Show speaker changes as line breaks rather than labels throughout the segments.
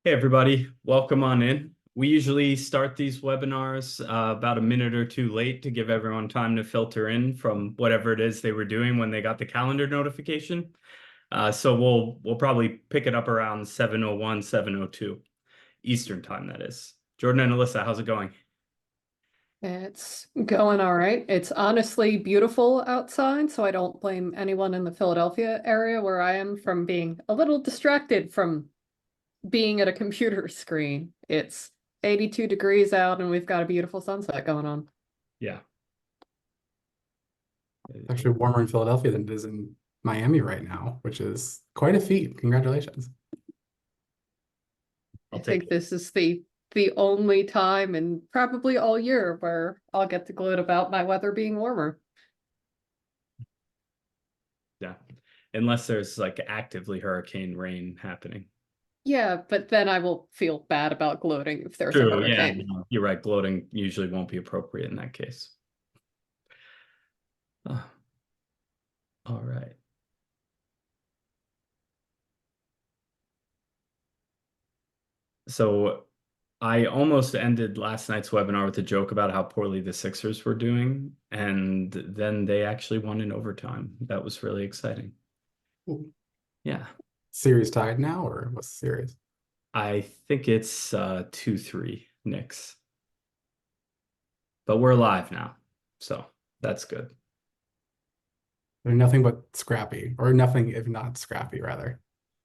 Hey, everybody, welcome on in. We usually start these webinars about a minute or two late to give everyone time to filter in from whatever it is they were doing when they got the calendar notification. So we'll probably pick it up around 7:01, 7:02 Eastern time, that is. Jordan and Alyssa, how's it going?
It's going all right. It's honestly beautiful outside, so I don't blame anyone in the Philadelphia area where I am from being a little distracted from being at a computer screen. It's 82 degrees out and we've got a beautiful sunset going on.
Yeah.
Actually warmer in Philadelphia than it is in Miami right now, which is quite a feat. Congratulations.
I'll
I
take
think
it.
this is the only time and probably all year where I'll get to gloat about my weather being warmer.
Yeah. Unless there's like actively hurricane rain happening.
Yeah, but then I will feel bad about gloating if there's a
True. Yeah,
hurricane.
no, you're right. Gloating usually won't be appropriate in that case. All right. So I almost ended last night's webinar with a joke about how poorly the Sixers were doing, and then they actually won in overtime. That was really exciting.
Ooh.
Yeah,
Series tied now, or what's the series?
I think it's 2-3 Knicks, but we're live now, so that's good.
They're nothing but scrappy, or nothing if not scrappy, rather.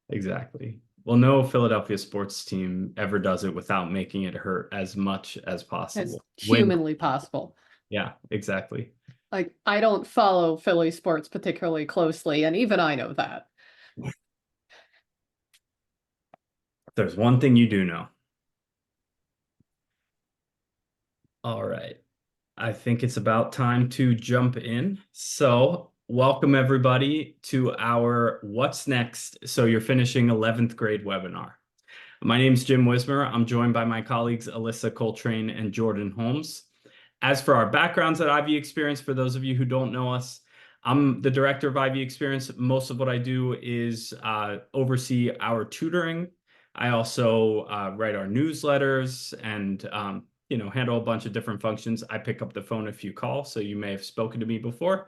Exactly. Well, no Philadelphia sports team ever does it without making it hurt as much as
As
possible. Win.
humanly possible.
Yeah, exactly.
Like, I don't follow Philly sports particularly closely, and even I know that.
There's one thing you do know. All right. I think it's about time to jump in. So, welcome everybody to our What's Next? So, you're finishing 11th grade webinar. My name is Jim Wismer. I'm joined by my colleagues Alyssa Coltrane and Jordan Holmes. As for our backgrounds at Ivy Experience, for those of you who don't know us, I'm the director of Ivy Experience. Most of what I do is oversee our tutoring. I also write our newsletters and handle a bunch of different functions. I pick up the phone if you call, so you may have spoken to me before.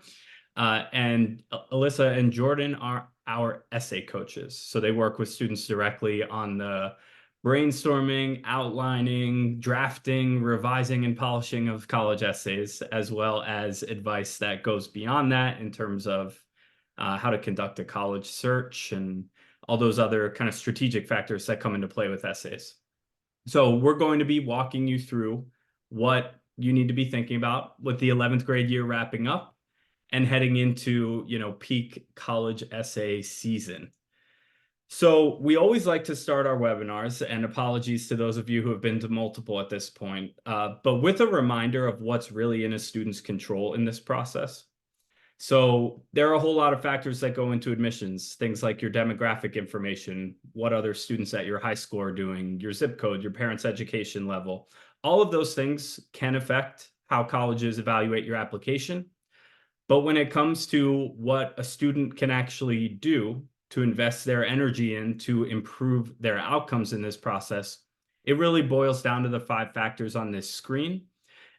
And Alyssa and Jordan are our essay coaches. So they work with students directly on the brainstorming, outlining, drafting, revising, and polishing of college essays, as well as advice that goes beyond that in terms of how to conduct a college search and all those other kind of strategic factors that come into play with essays. So we're going to be walking you through what you need to be thinking about with the 11th grade year wrapping up and heading into, peak college essay season. So we always like to start our webinars, and apologies to those of you who have been to multiple at this point, but with a reminder of what's really in a student's control in this process. So there are a whole lot of factors that go into admissions, things like your demographic information, what other students at your high school are doing, your zip code, your parents' education level. All of those things can affect how colleges evaluate your application. But when it comes to what a student can actually do to invest their energy in to improve their outcomes in this process, it really boils down to the 5 factors on this screen.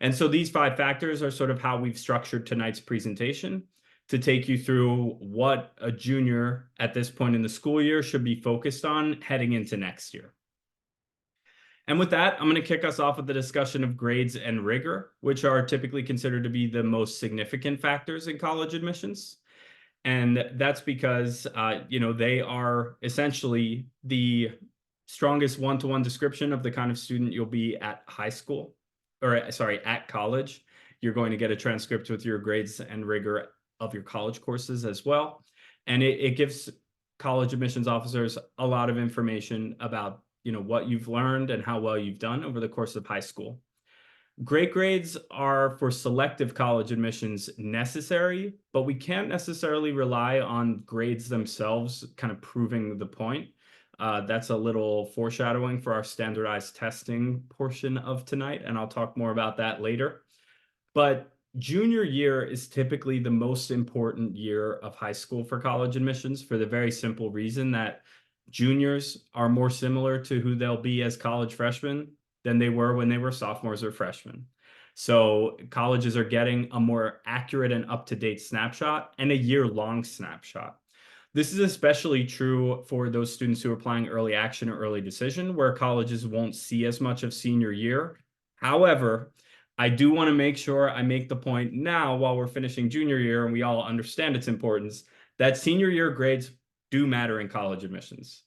And so these 5 factors are sort of how we've structured tonight's presentation to take you through what a junior at this point in the school year should be focused on heading into next year. And with that, I'm going to kick us off with the discussion of grades and rigor, which are typically considered to be the most significant factors in college admissions. And that's because, they are essentially the strongest one-to-one description of the kind of student you'll be at high school, or sorry, at college. You're going to get a transcript with your grades and rigor of your college courses as well. And it gives college admissions officers a lot of information about what you've learned and how well you've done over the course of high school. Great grades are for selective college admissions necessary, but we can't necessarily rely on grades themselves kind of proving the point. That's a little foreshadowing for our standardized testing portion of tonight, and I'll talk more about that later. But junior year is typically the most important year of high school for college admissions for the very simple reason that juniors are more similar to who they'll be as college freshmen than they were when they were sophomores or freshmen. So colleges are getting a more accurate and up-to-date snapshot and a year-long snapshot. This is especially true for those students who are applying early action or early decision, where colleges won't see as much of senior year. However, I do want to make sure I make the point now while we're finishing junior year and we all understand its importance, that senior year grades do matter in college admissions.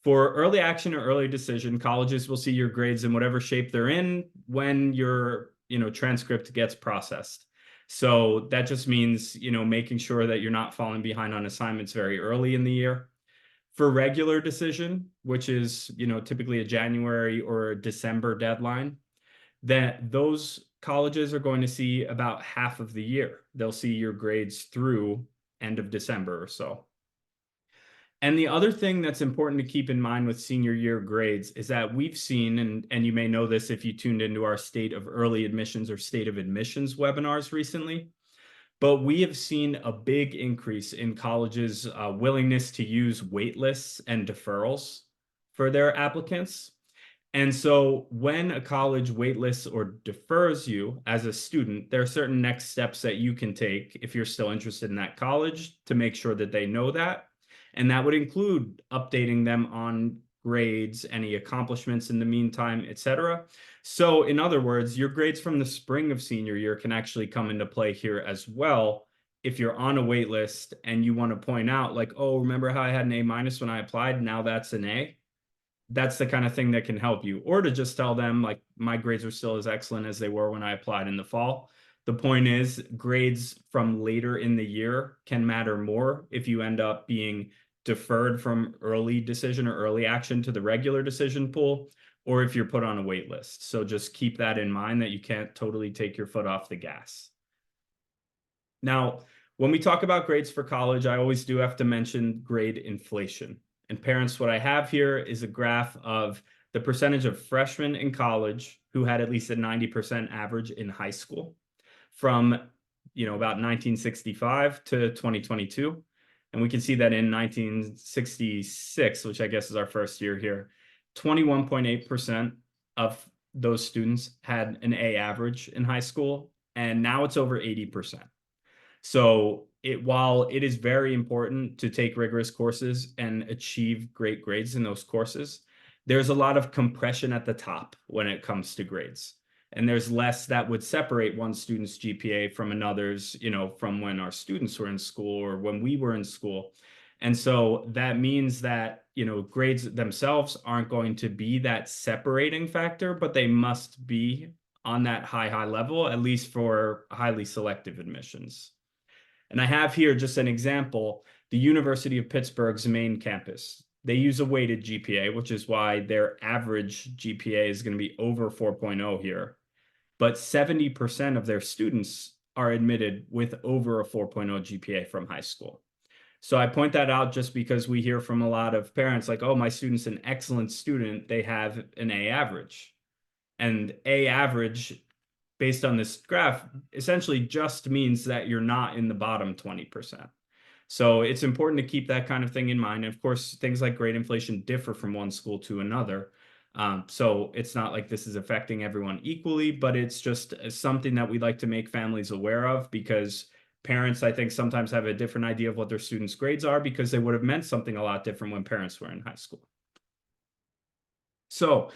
For early action or early decision, colleges will see your grades in whatever shape they're in when your transcript gets processed. So that just means, making sure that you're not falling behind on assignments very early in the year. For regular decision, which is, typically a January or a December deadline, that those colleges are going to see about half of the year. They'll see your grades through end of December or so. And the other thing that's important to keep in mind with senior year grades is that we've seen, and you may know this if you tuned into our State of Early Admissions or State of Admissions webinars recently, but we have seen a big increase in colleges' willingness to use wait lists and deferrals for their applicants. And so when a college waitlists or defers you as a student, there are certain next steps that you can take if you're still interested in that college to make sure that they know that. And that would include updating them on grades, any accomplishments in the meantime, etc. So in other words, your grades from the spring of senior year can actually come into play here as well. If you're on a wait list and you want to point out like, oh, remember how I had an A- when I applied? Now that's an A. That's the kind of thing that can help you. Or to just tell them like, my grades are still as excellent as they were when I applied in the fall. The point is, grades from later in the year can matter more if you end up being deferred from early decision or early action to the regular decision pool, or if you're put on a wait list. So just keep that in mind, that you can't totally take your foot off the gas. Now, when we talk about grades for college, I always do have to mention grade inflation. And parents, what I have here is a graph of the percentage of freshmen in college who had at least a 90% average in high school from about 1965 to 2022. And we can see that in 1966, which I guess is our first year here, 21.8% of those students had an A average in high school, and now it's over 80%. So while it is very important to take rigorous courses and achieve great grades in those courses, there's a lot of compression at the top when it comes to grades. And there's less that would separate one student's GPA from another's, from when our students were in school or when we were in school. And so that means that, grades themselves aren't going to be that separating factor, but they must be on that high level, at least for highly selective admissions. And I have here just an example, the University of Pittsburgh's main campus. They use a weighted GPA, which is why their average GPA is going to be over 4.0 here. But 70% of their students are admitted with over a 4.0 GPA from high school. So I point that out just because we hear from a lot of parents like, oh, my student's an excellent student. They have an A average. And A average, based on this graph, essentially just means that you're not in the bottom 20%. So it's important to keep that kind of thing in mind. And of course, things like grade inflation differ from one school to another. So it's not like this is affecting everyone equally, but it's just something that we'd like to make families aware of, because parents, I think, sometimes have a different idea of what their students' grades are because they would have meant something a lot different when parents were in high school. So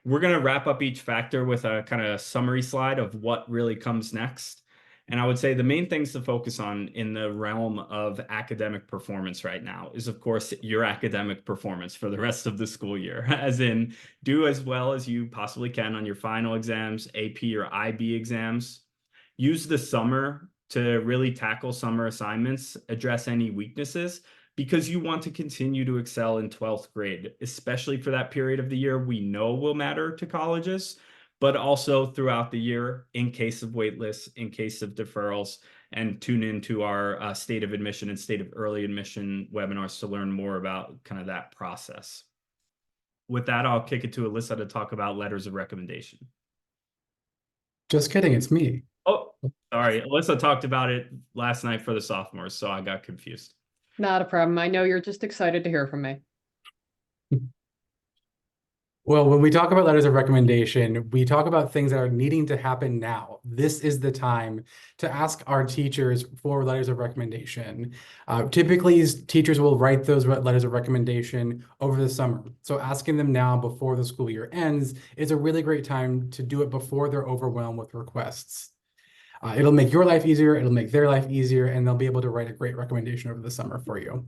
we're going to wrap up each factor with a kind of summary slide of what really comes next. And I would say the main things to focus on in the realm of academic performance right now is, of course, your academic performance for the rest of the school year, as in do as well as you possibly can on your final exams, AP or IB exams. Use the summer to really tackle summer assignments, address any weaknesses, because you want to continue to excel in 12th grade, especially for that period of the year we know will matter to colleges, but also throughout the year in case of waitlists, in case of deferrals, and tune into our State of Admission and State of Early Admission webinars to learn more about kind of that process. With that, I'll kick it to Alyssa to talk about letters of recommendation.
Just kidding, it's me.
Oh, sorry. Alyssa talked about it last night for the sophomores, so I got confused.
Not a problem. I know you're just excited to hear from me.
Well, when we talk about letters of recommendation, we talk about things that are needing to happen now. This is the time to ask our teachers for letters of recommendation. Typically, teachers will write those letters of recommendation over the summer. So asking them now before the school year ends is a really great time to do it before they're overwhelmed with requests. It'll make your life easier, it'll make their life easier, and they'll be able to write a great recommendation over the summer for you.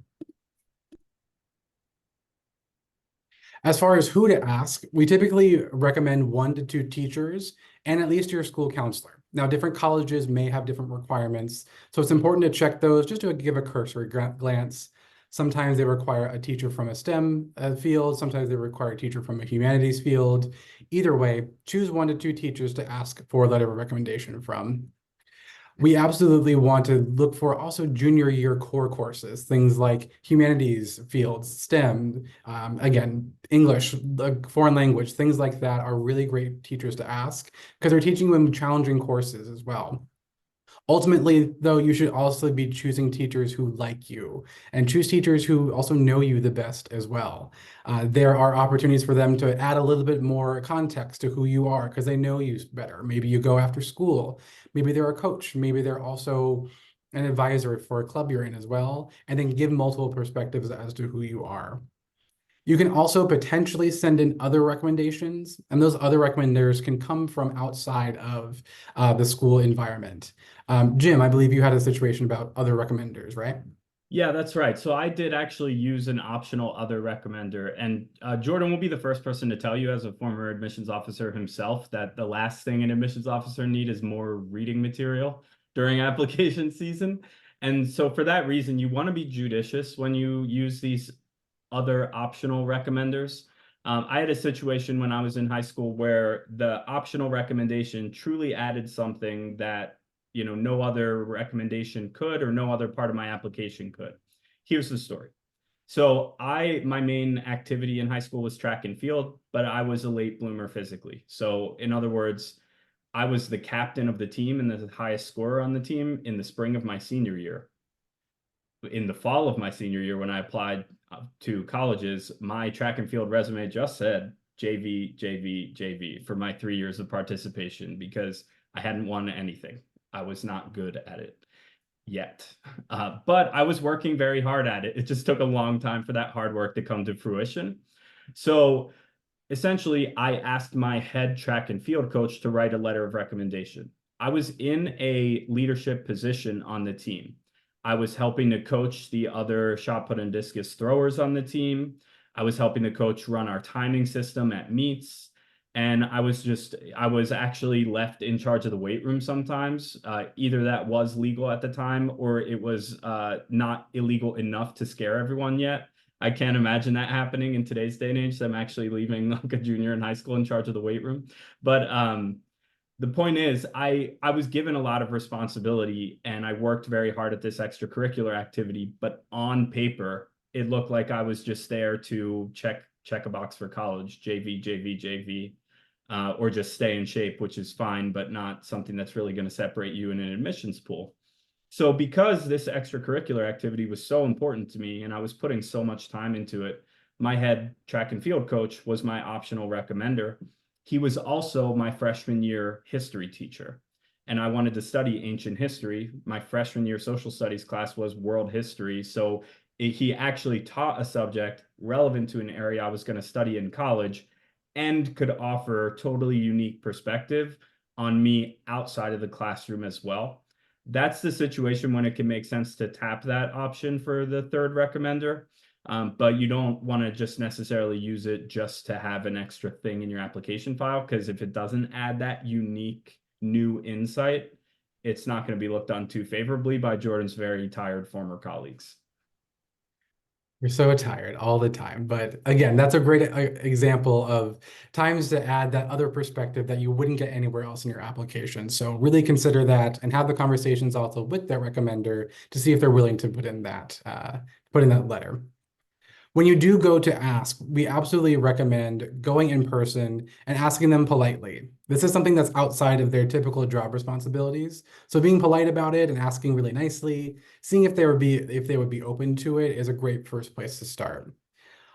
As far as who to ask, we typically recommend 1 to 2 teachers and at least your school counselor. Now, different colleges may have different requirements, so it's important to check those just to give a cursory glance. Sometimes they require a teacher from a STEM field, sometimes they require a teacher from a humanities field. Either way, choose 1 to 2 teachers to ask for a letter of recommendation from. We absolutely want to look for also junior year core courses, things like humanities fields, STEM, again, English, foreign language, things like that are really great teachers to ask because they're teaching them challenging courses as well. Ultimately, though, you should also be choosing teachers who like you and choose teachers who also know you the best as well. There are opportunities for them to add a little bit more context to who you are because they know you better. Maybe you go after school. Maybe they're a coach. Maybe they're also an advisor for a club you're in as well, and then give multiple perspectives as to who you are. You can also potentially send in other recommendations, and those other recommenders can come from outside of the school environment. Jim, I believe you had a situation about other recommenders, right?
Yeah, that's right. So I did actually use an optional other recommender, and Jordan will be the first person to tell you as a former admissions officer himself that the last thing an admissions officer need is more reading material during application season. And so for that reason, you want to be judicious when you use these other optional recommenders. I had a situation when I was in high school where the optional recommendation truly added something that, you know, no other recommendation could, or no other part of my application could. Here's the story. So my main activity in high school was track and field, but I was a late bloomer physically. So in other words, I was the captain of the team and the highest scorer on the team in the spring of my senior year. In the fall of my senior year, when I applied to colleges, my track and field resume just said JV, JV, JV for my 3 years of participation because I hadn't won anything. I was not good at it yet, but I was working very hard at it. It just took a long time for that hard work to come to fruition. So essentially, I asked my head track and field coach to write a letter of recommendation. I was in a leadership position on the team. I was helping to coach the other shot put and discus throwers on the team. I was helping the coach run our timing system at meets. And I was actually left in charge of the weight room sometimes. Either that was legal at the time or it was not illegal enough to scare everyone yet. I can't imagine that happening in today's day and age. So I'm actually leaving like a junior in high school in charge of the weight room. But the point is, I was given a lot of responsibility and I worked very hard at this extracurricular activity, but on paper, it looked like I was just there to check a box for college, JV, JV, JV, or just stay in shape, which is fine, but not something that's really going to separate you in an admissions pool. So because this extracurricular activity was so important to me and I was putting so much time into it, my head track and field coach was my optional recommender. He was also my freshman year history teacher, and I wanted to study ancient history. My freshman year social studies class was world history. So he actually taught a subject relevant to an area I was going to study in college and could offer totally unique perspective on me outside of the classroom as well. That's the situation when it can make sense to tap that option for the third recommender. But you don't want to just necessarily use it just to have an extra thing in your application file, because if it doesn't add that unique new insight, it's not going to be looked on too favorably by Jordan's very tired former colleagues.
You're so tired all the time. But again, that's a great example of times to add that other perspective that you wouldn't get anywhere else in your application. So really consider that and have the conversations also with that recommender to see if they're willing to put in that letter. When you do go to ask, we absolutely recommend going in person and asking them politely. This is something that's outside of their typical job responsibilities. So being polite about it and asking really nicely, seeing if they would be open to it is a great first place to start.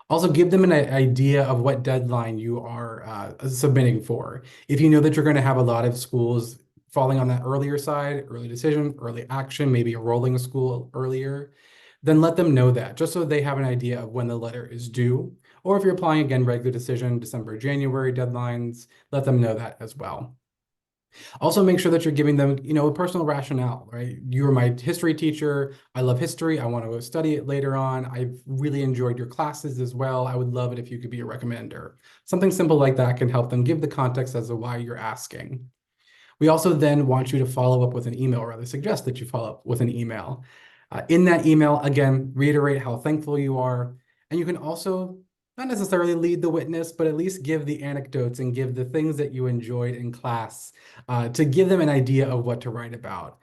Also, give them an idea of what deadline you are submitting for. If you know that you're going to have a lot of schools falling on that earlier side, early decision, early action, maybe enrolling a school earlier, then let them know that just so they have an idea of when the letter is due. Or if you're applying again, regular decision, December, January deadlines, let them know that as well. Also, make sure that you're giving them, a personal rationale, right? You were my history teacher. I love history. I want to go study it later on. I've really enjoyed your classes as well. I would love it if you could be a recommender. Something simple like that can help them give the context as to why you're asking. We also then want you to follow up with an email, or rather suggest that you follow up with an email. In that email, again, reiterate how thankful you are. And you can also not necessarily lead the witness, but at least give the anecdotes and give the things that you enjoyed in class to give them an idea of what to write about.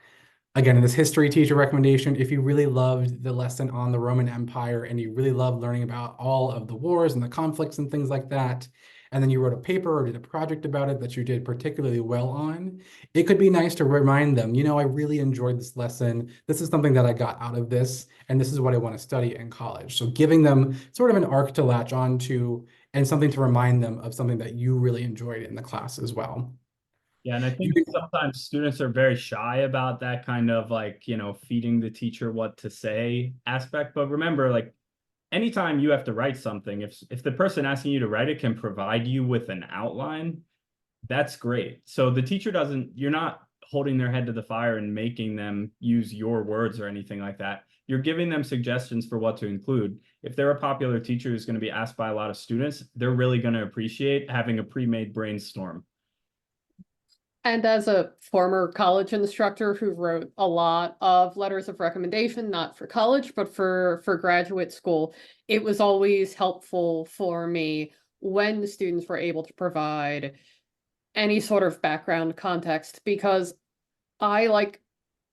Again, in this history teacher recommendation, if you really loved the lesson on the Roman Empire and you really loved learning about all of the wars and the conflicts and things like that, and then you wrote a paper or did a project about it that you did particularly well on, it could be nice to remind them, I really enjoyed this lesson. This is something that I got out of this, and this is what I want to study in college. So giving them sort of an arc to latch on to and something to remind them of something that you really enjoyed in the class as well.
Yeah, and I think sometimes students are very shy about that kind of like, feeding the teacher what to say aspect. But remember, like anytime you have to write something, if the person asking you to write it can provide you with an outline, that's great. So the teacher you're not holding their head to the fire and making them use your words or anything like that. You're giving them suggestions for what to include. If they're a popular teacher who's going to be asked by a lot of students, they're really going to appreciate having a pre-made brainstorm.
And as a former college instructor who wrote a lot of letters of recommendation, not for college, but for graduate school, it was always helpful for me when the students were able to provide any sort of background context, because I, like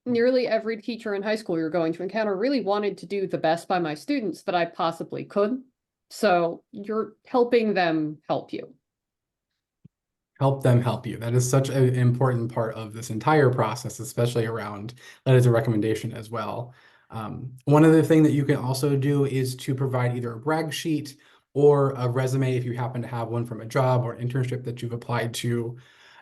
nearly every teacher in high school you're going to encounter, really wanted to do the best by my students that I possibly could. So you're helping them help you.
Help them help you. That is such an important part of this entire process, especially around letters of recommendation as well. One other thing that you can also do is to provide either a brag sheet or a resume if you happen to have one from a job or internship that you've applied to.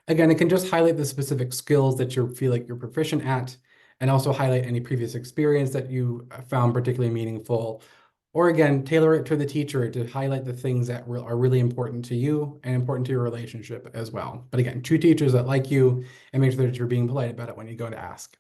Again, it can just highlight the specific skills that you feel like you're proficient at, and also highlight any previous experience that you found particularly meaningful. Or again, tailor it to the teacher to highlight the things that are really important to you and important to your relationship as well. But again, choose teachers that like you and make sure that you're being polite about it when you go to ask.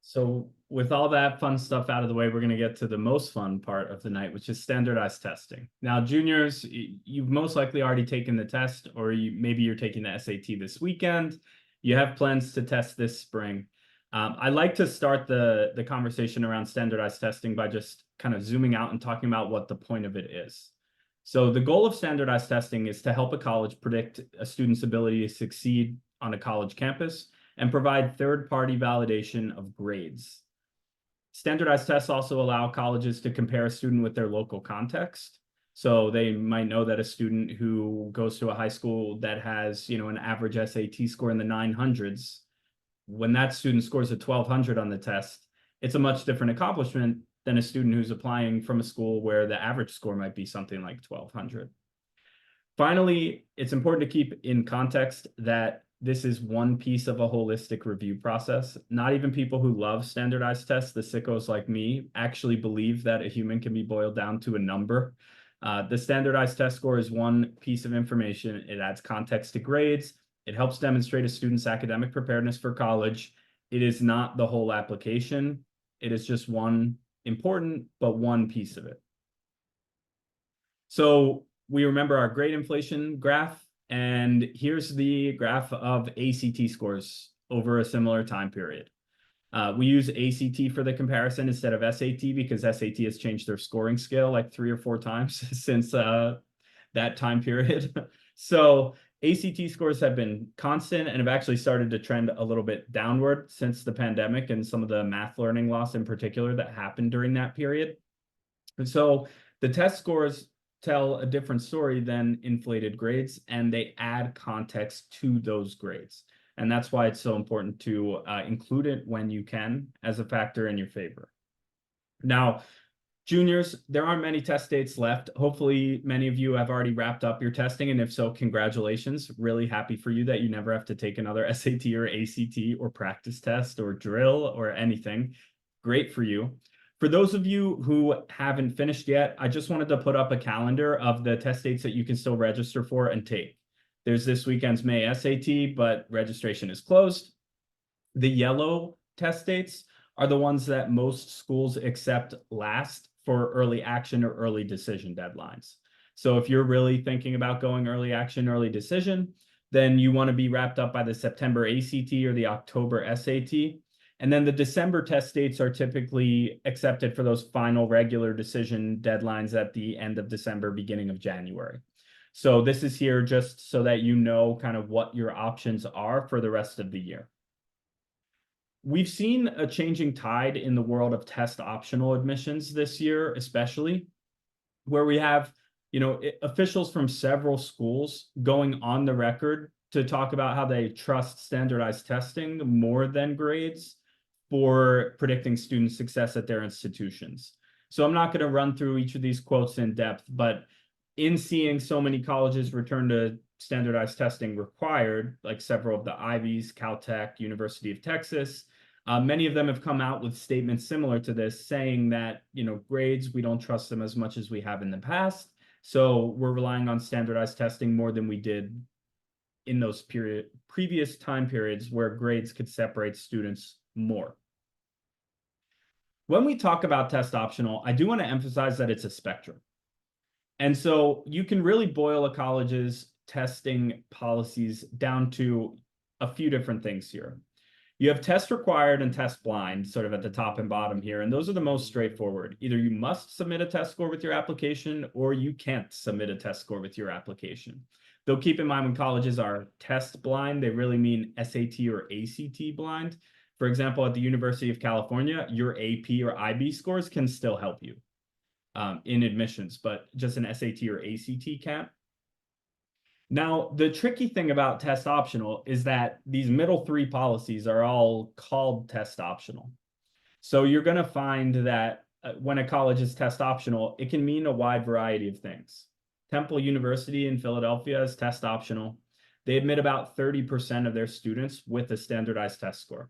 So with all that fun stuff out of the way, we're going to get to the most fun part of the night, which is standardized testing. Now, juniors, you've most likely already taken the test, or maybe you're taking the SAT this weekend. You have plans to test this spring. I like to start the conversation around standardized testing by just kind of zooming out and talking about what the point of it is. So the goal of standardized testing is to help a college predict a student's ability to succeed on a college campus and provide third-party validation of grades. Standardized tests also allow colleges to compare a student with their local context. So they might know that a student who goes to a high school that has, an average SAT score in the 900s, when that student scores a 1200 on the test, it's a much different accomplishment than a student who's applying from a school where the average score might be something like 1200. Finally, it's important to keep in context that this is one piece of a holistic review process. Not even people who love standardized tests, the sickos like me, actually believe that a human can be boiled down to a number. The standardized test score is one piece of information. It adds context to grades. It helps demonstrate a student's academic preparedness for college. It is not the whole application. It is just one important, but one piece of it. So we remember our grade inflation graph, and here's the graph of ACT scores over a similar time period. We use ACT for the comparison instead of SAT because SAT has changed their scoring scale like 3 or 4 times since that time period. So ACT scores have been constant and have actually started to trend a little bit downward since the pandemic and some of the math learning loss in particular that happened during that period. And so the test scores tell a different story than inflated grades, and they add context to those grades. And that's why it's so important to include it when you can as a factor in your favor. Now, Juniors, there aren't many test dates left. Hopefully, many of you have already wrapped up your testing, and if so, congratulations. Really happy for you that you never have to take another SAT or ACT or practice test or drill or anything. Great for you. For those of you who haven't finished yet, I just wanted to put up a calendar of the test dates that you can still register for and take. There's this weekend's May SAT, but registration is closed. The yellow test dates are the ones that most schools accept last for early action or early decision deadlines. So if you're really thinking about going early action, early decision, then you want to be wrapped up by the September ACT or the October SAT. And then the December test dates are typically accepted for those final regular decision deadlines at the end of December, beginning of January. So this is here just so that you know kind of what your options are for the rest of the year. We've seen a changing tide in the world of test optional admissions this year, especially where we have, officials from several schools going on the record to talk about how they trust standardized testing more than grades for predicting student success at their institutions. So I'm not going to run through each of these quotes in depth, but in seeing so many colleges return to standardized testing required, like several of the Ivies, Caltech, University of Texas, many of them have come out with statements similar to this, saying that, grades, we don't trust them as much as we have in the past. So we're relying on standardized testing more than we did in those previous time periods where grades could separate students more. When we talk about test optional, I do want to emphasize that it's a spectrum. And so you can really boil a college's testing policies down to a few different things here. You have test required and test blind sort of at the top and bottom here, and those are the most straightforward. Either you must submit a test score with your application or you can't submit a test score with your application. Though keep in mind when colleges are test blind, they really mean SAT or ACT blind. For example, at the University of California, your AP or IB scores can still help you in admissions, but just an SAT or ACT can't. Now, the tricky thing about test optional is that these middle three policies are all called test optional. So you're going to find that when a college is test optional, it can mean a wide variety of things. Temple University in Philadelphia is test optional. They admit about 30% of their students with a standardized test score.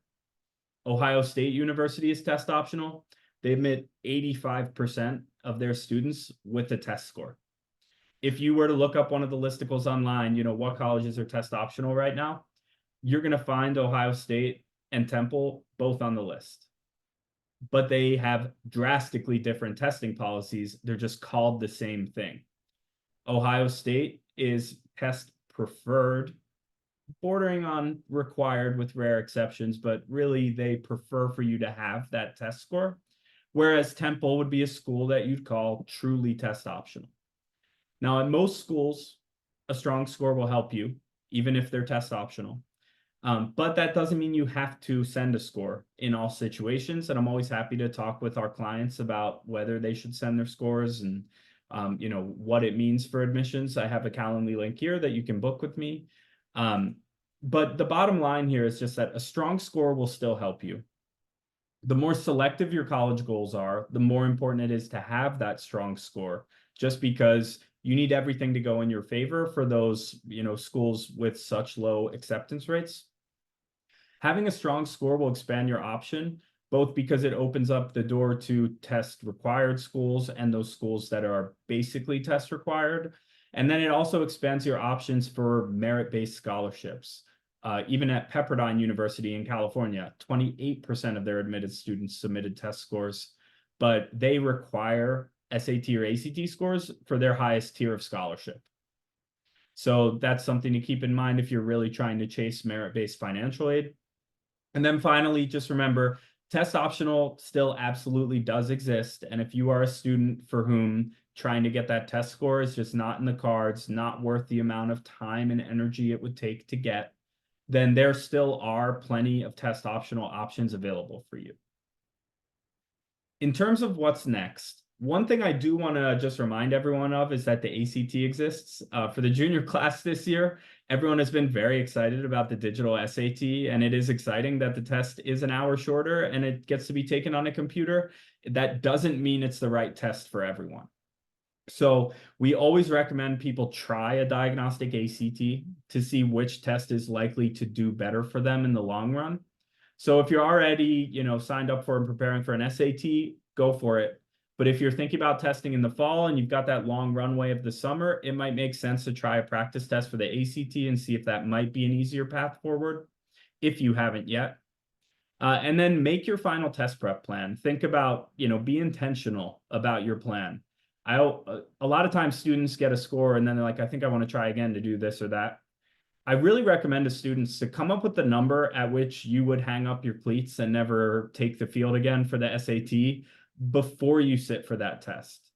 Ohio State University is test optional. They admit 85% of their students with a test score. If you were to look up one of the listicles online, what colleges are test optional right now, you're going to find Ohio State and Temple both on the list. But they have drastically different testing policies. They're just called the same thing. Ohio State is test preferred, bordering on required with rare exceptions, but really they prefer for you to have that test score. Whereas Temple would be a school that you'd call truly test optional. Now, at most schools, a strong score will help you, even if they're test optional. But that doesn't mean you have to send a score in all situations. And I'm always happy to talk with our clients about whether they should send their scores and, what it means for admissions. I have a Calendly link here that you can book with me. But the bottom line here is just that a strong score will still help you. The more selective your college goals are, the more important it is to have that strong score, just because you need everything to go in your favor for those, schools with such low acceptance rates. Having a strong score will expand your option, both because it opens up the door to test required schools and those schools that are basically test required. And then it also expands your options for merit-based scholarships. Even at Pepperdine University in California, 28% of their admitted students submitted test scores, but they require SAT or ACT scores for their highest tier of scholarship. So that's something to keep in mind if you're really trying to chase merit-based financial aid. And then finally, just remember, test optional still absolutely does exist. And if you are a student for whom trying to get that test score is just not in the cards, not worth the amount of time and energy it would take to get, then there still are plenty of test optional options available for you. In terms of what's next, One thing I do want to just remind everyone of is that the ACT exists. For the junior class this year, everyone has been very excited about the digital SAT, and it is exciting that the test is an hour shorter and it gets to be taken on a computer. That doesn't mean it's the right test for everyone. So we always recommend people try a diagnostic ACT to see which test is likely to do better for them in the long run. So if you're already, signed up for and preparing for an SAT, go for it. But if you're thinking about testing in the fall and you've got that long runway of the summer, it might make sense to try a practice test for the ACT and see if that might be an easier path forward, if you haven't yet. And then make your final test prep plan. Think about, be intentional about your plan. A lot of times students get a score and then they're like, I think I want to try again to do this or that. I really recommend to students to come up with the number at which you would hang up your cleats and never take the field again for the SAT before you sit for that test.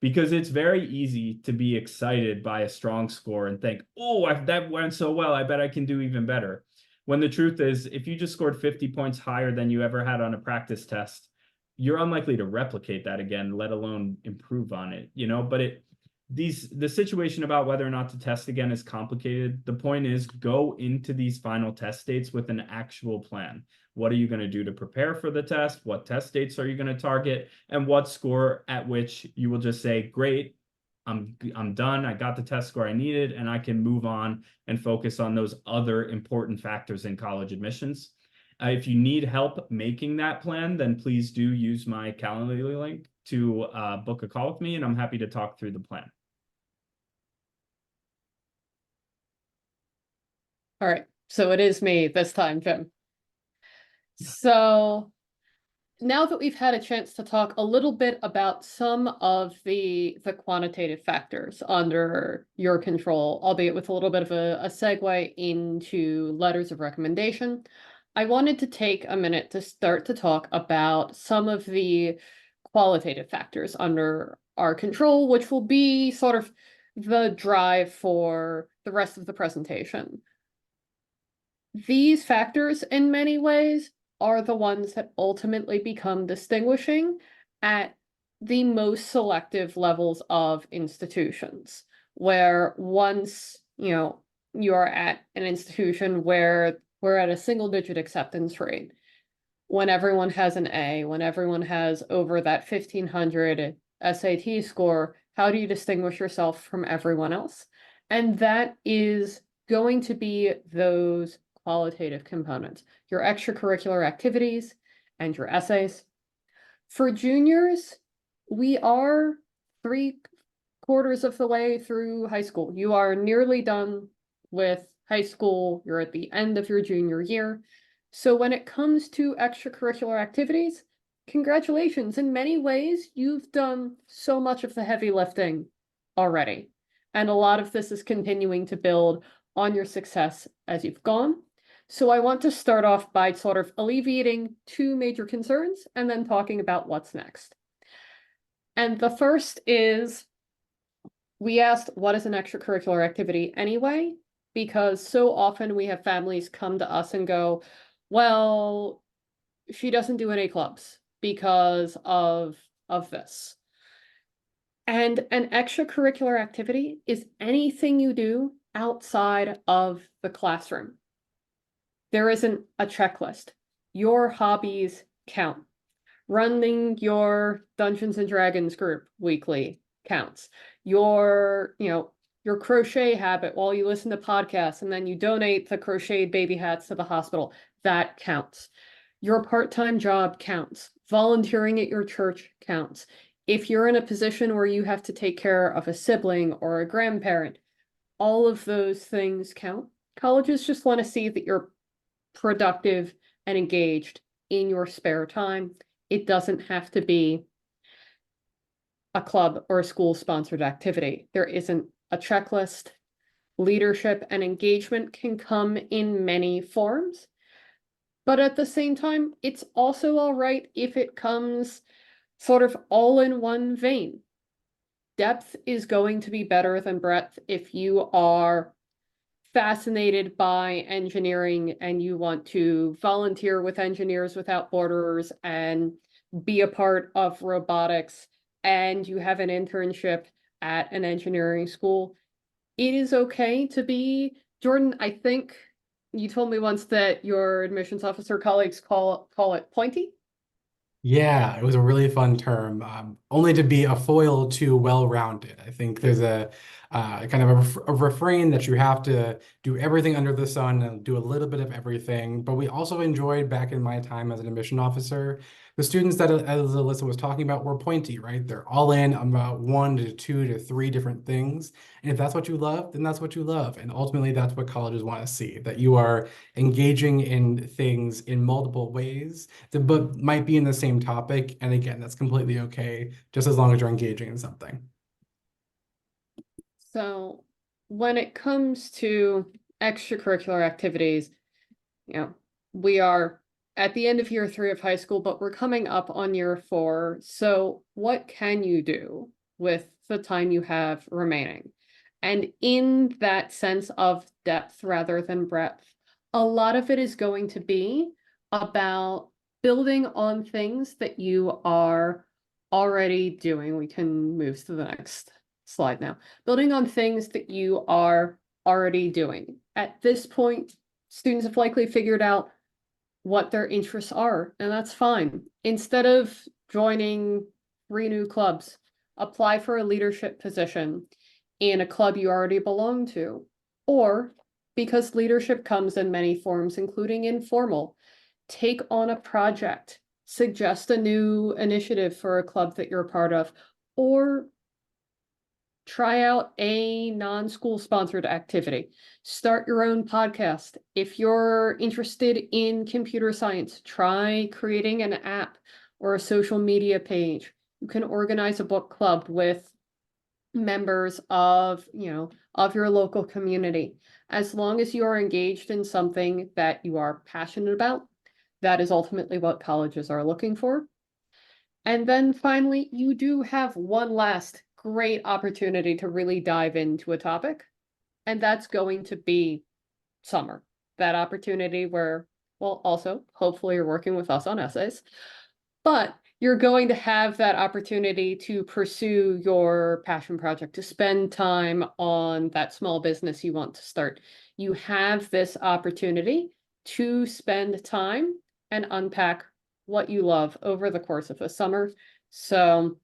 Because it's very easy to be excited by a strong score and think, oh, that went so well, I bet I can do even better. When the truth is, if you just scored 50 points higher than you ever had on a practice test, you're unlikely to replicate that again, let alone improve on it, but the situation about whether or not to test again is complicated. The point is, go into these final test dates with an actual plan. What are you going to do to prepare for the test? What test dates are you going to target? And what score at which you will just say, great, I'm done. I got the test score I needed, and I can move on and focus on those other important factors in college admissions. If you need help making that plan, then please do use my Calendly link to book a call with me, and I'm happy to talk through the plan.
All right, so it is me this time, Jim. So now that we've had a chance to talk a little bit about some of the quantitative factors under your control, albeit with a little bit of a segue into letters of recommendation, I wanted to take a minute to start to talk about some of the qualitative factors under our control, which will be sort of the drive for the rest of the presentation. These factors, in many ways, are the ones that ultimately become distinguishing at the most selective levels of institutions, where once, you are at an institution where we're at a single-digit acceptance rate, when everyone has an A, when everyone has over that 1500 SAT score, how do you distinguish yourself from everyone else? And that is going to be those qualitative components, your extracurricular activities and your essays. For juniors, we are 3/4 of the way through high school. You are nearly done with high school. You're at the end of your junior year. So when it comes to extracurricular activities, congratulations. In many ways, you've done so much of the heavy lifting already. And a lot of this is continuing to build on your success as you've gone. So I want to start off by sort of alleviating two major concerns and then talking about what's next. And the first is, we asked, what is an extracurricular activity anyway? Because so often we have families come to us and go, well, she doesn't do any clubs because of this. And an extracurricular activity is anything you do outside of the classroom. There isn't a checklist. Your hobbies count. Running your Dungeons and Dragons group weekly counts. Your crochet habit while you listen to podcasts and then you donate the crocheted baby hats to the hospital, that counts. Your part-time job counts. Volunteering at your church counts. If you're in a position where you have to take care of a sibling or a grandparent, all of those things count. Colleges just want to see that you're productive and engaged in your spare time. It doesn't have to be a club or a school-sponsored activity. There isn't a checklist. Leadership and engagement can come in many forms, but at the same time, it's also all right if it comes sort of all in one vein. Depth is going to be better than breadth if you are fascinated by engineering and you want to volunteer with Engineers Without Borders and be a part of robotics and you have an internship at an engineering school, it is okay to be, Jordan, I think you told me once that your admissions officer colleagues call it pointy.
Yeah, it was a really fun term, only to be a foil to well-rounded. I think there's kind of a refrain that you have to do everything under the sun and do a little bit of everything. But we also enjoyed back in my time as an admission officer, the students that, as Alyssa was talking about, were pointy, right? They're all in about 1 to 2 to 3 different things. And if that's what you love, then that's what you love. And ultimately, that's what colleges want to see, that you are engaging in things in multiple ways that but might be in the same topic. And again, that's completely okay, just as long as you're engaging in something.
So when it comes to extracurricular activities, we are at the end of year 3 of high school, but we're coming up on year 4. So what can you do with the time you have remaining? And in that sense of depth rather than breadth, a lot of it is going to be about building on things that you are already doing. We can move to the next slide now. Building on things that you are already doing. At this point, students have likely figured out what their interests are, and that's fine. Instead of joining 3 new clubs, apply for a leadership position in a club you already belong to. Or, because leadership comes in many forms, including informal, take on a project, suggest a new initiative for a club that you're a part of, or try out a non-school sponsored activity. Start your own podcast. If you're interested in computer science, try creating an app or a social media page. You can organize a book club with members of your local community. As long as you are engaged in something that you are passionate about, that is ultimately what colleges are looking for. And then finally, you do have one last great opportunity to really dive into a topic, and that's going to be summer. That opportunity where, well, also, hopefully you're working with us on essays, but you're going to have that opportunity to pursue your passion project, to spend time on that small business you want to start. You have this opportunity to spend time and unpack what you love over the course of the summer. So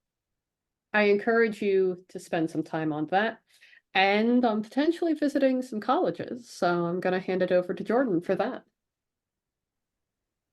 I encourage you to spend some time on that. And I'm potentially visiting some colleges, so I'm going to hand it over to Jordan for that.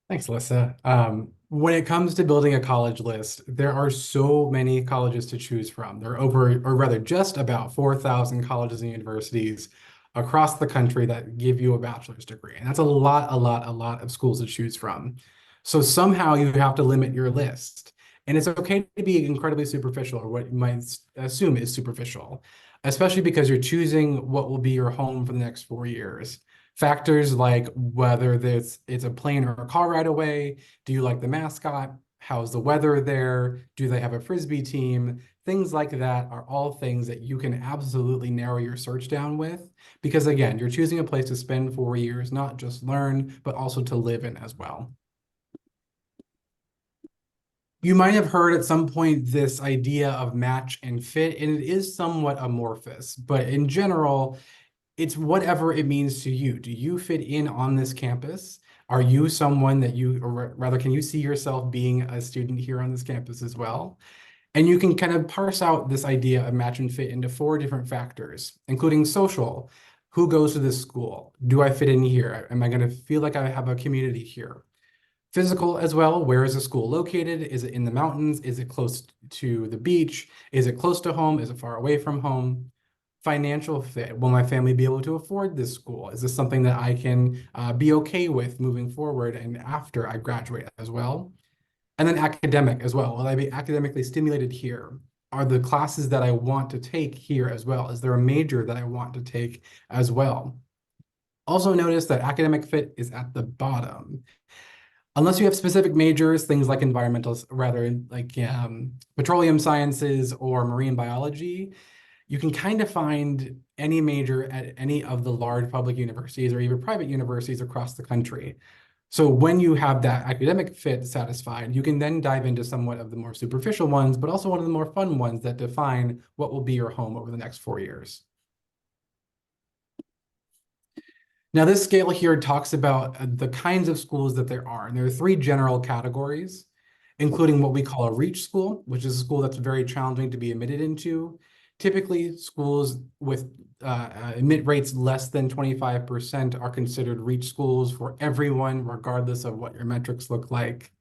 Thanks, Alyssa. When it comes to building a college list, there are so many colleges to choose from. There are over, or rather just about 4,000 colleges and universities across the country that give you a bachelor's degree. And that's a lot of schools to choose from. So somehow you have to limit your list. And it's okay to be incredibly superficial, or what you might assume is superficial, especially because you're choosing what will be your home for the next 4 years. Factors like whether it's a plane or a car ride away, do you like the mascot, how's the weather there, do they have a Frisbee team, things like that are all things that you can absolutely narrow your search down with, because again, you're choosing a place to spend 4 years, not just learn, but also to live in as well. You might have heard at some point this idea of match and fit, and it is somewhat amorphous, but in general, it's whatever it means to you. Do you fit in on this campus? Are you someone that or rather, can you see yourself being a student here on this campus as well? And you can kind of parse out this idea of match and fit into 4 different factors, including social. Who goes to this school? Do I fit in here? Am I going to feel like I have a community here? Physical as well. Where is the school located? Is it in the mountains? Is it close to the beach? Is it close to home? Is it far away from home? Financial fit. Will my family be able to afford this school? Is this something that I can be okay with moving forward and after I graduate as well? And then academic as well. Will I be academically stimulated here? Are the classes that I want to take here as well? Is there a major that I want to take as well? Also notice that academic fit is at the bottom. Unless you have specific majors, things like petroleum sciences or marine biology, you can kind of find any major at any of the large public universities or even private universities across the country. So when you have that academic fit satisfied, you can then dive into somewhat of the more superficial ones, but also one of the more fun ones that define what will be your home over the next 4 years. Now, this scale here talks about the kinds of schools that there are. And there are 3 general categories, including what we call a reach school, which is a school that's very challenging to be admitted into. Typically, schools with admit rates less than 25% are considered reach schools for everyone, regardless of what your metrics look like.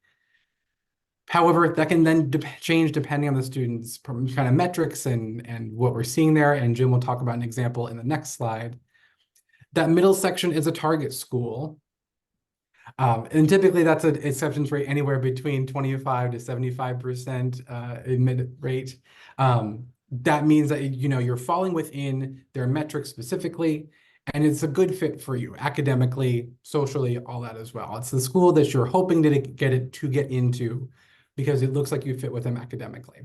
However, that can then change depending on the student's kind of metrics and what we're seeing there. And Jim will talk about an example in the next slide. That middle section is a target school. And typically that's an acceptance rate anywhere between 25 to 75% admit rate. That means that you're falling within their metrics specifically, and it's a good fit for you academically, socially, all that as well. It's the school that you're hoping to get into because it looks like you fit with them academically.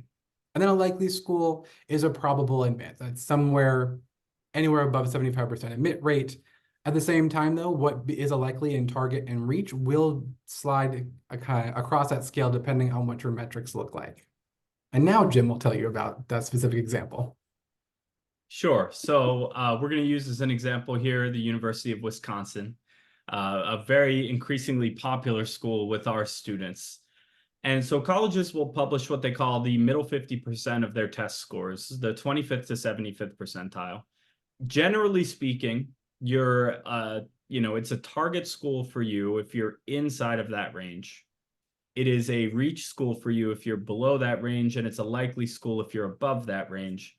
And then a likely school is a probable admit. That's anywhere above 75% admit rate. At the same time, though, what is a likely in target and reach will slide across that scale depending on what your metrics look like. And now Jim will tell you about that specific example.
Sure. So we're going to use as an example here the University of Wisconsin, a very increasingly popular school with our students. And so colleges will publish what they call the middle 50% of their test scores, the 25th to 75th percentile. Generally speaking, it's a target school for you if you're inside of that range. It is a reach school for you if you're below that range, and it's a likely school if you're above that range.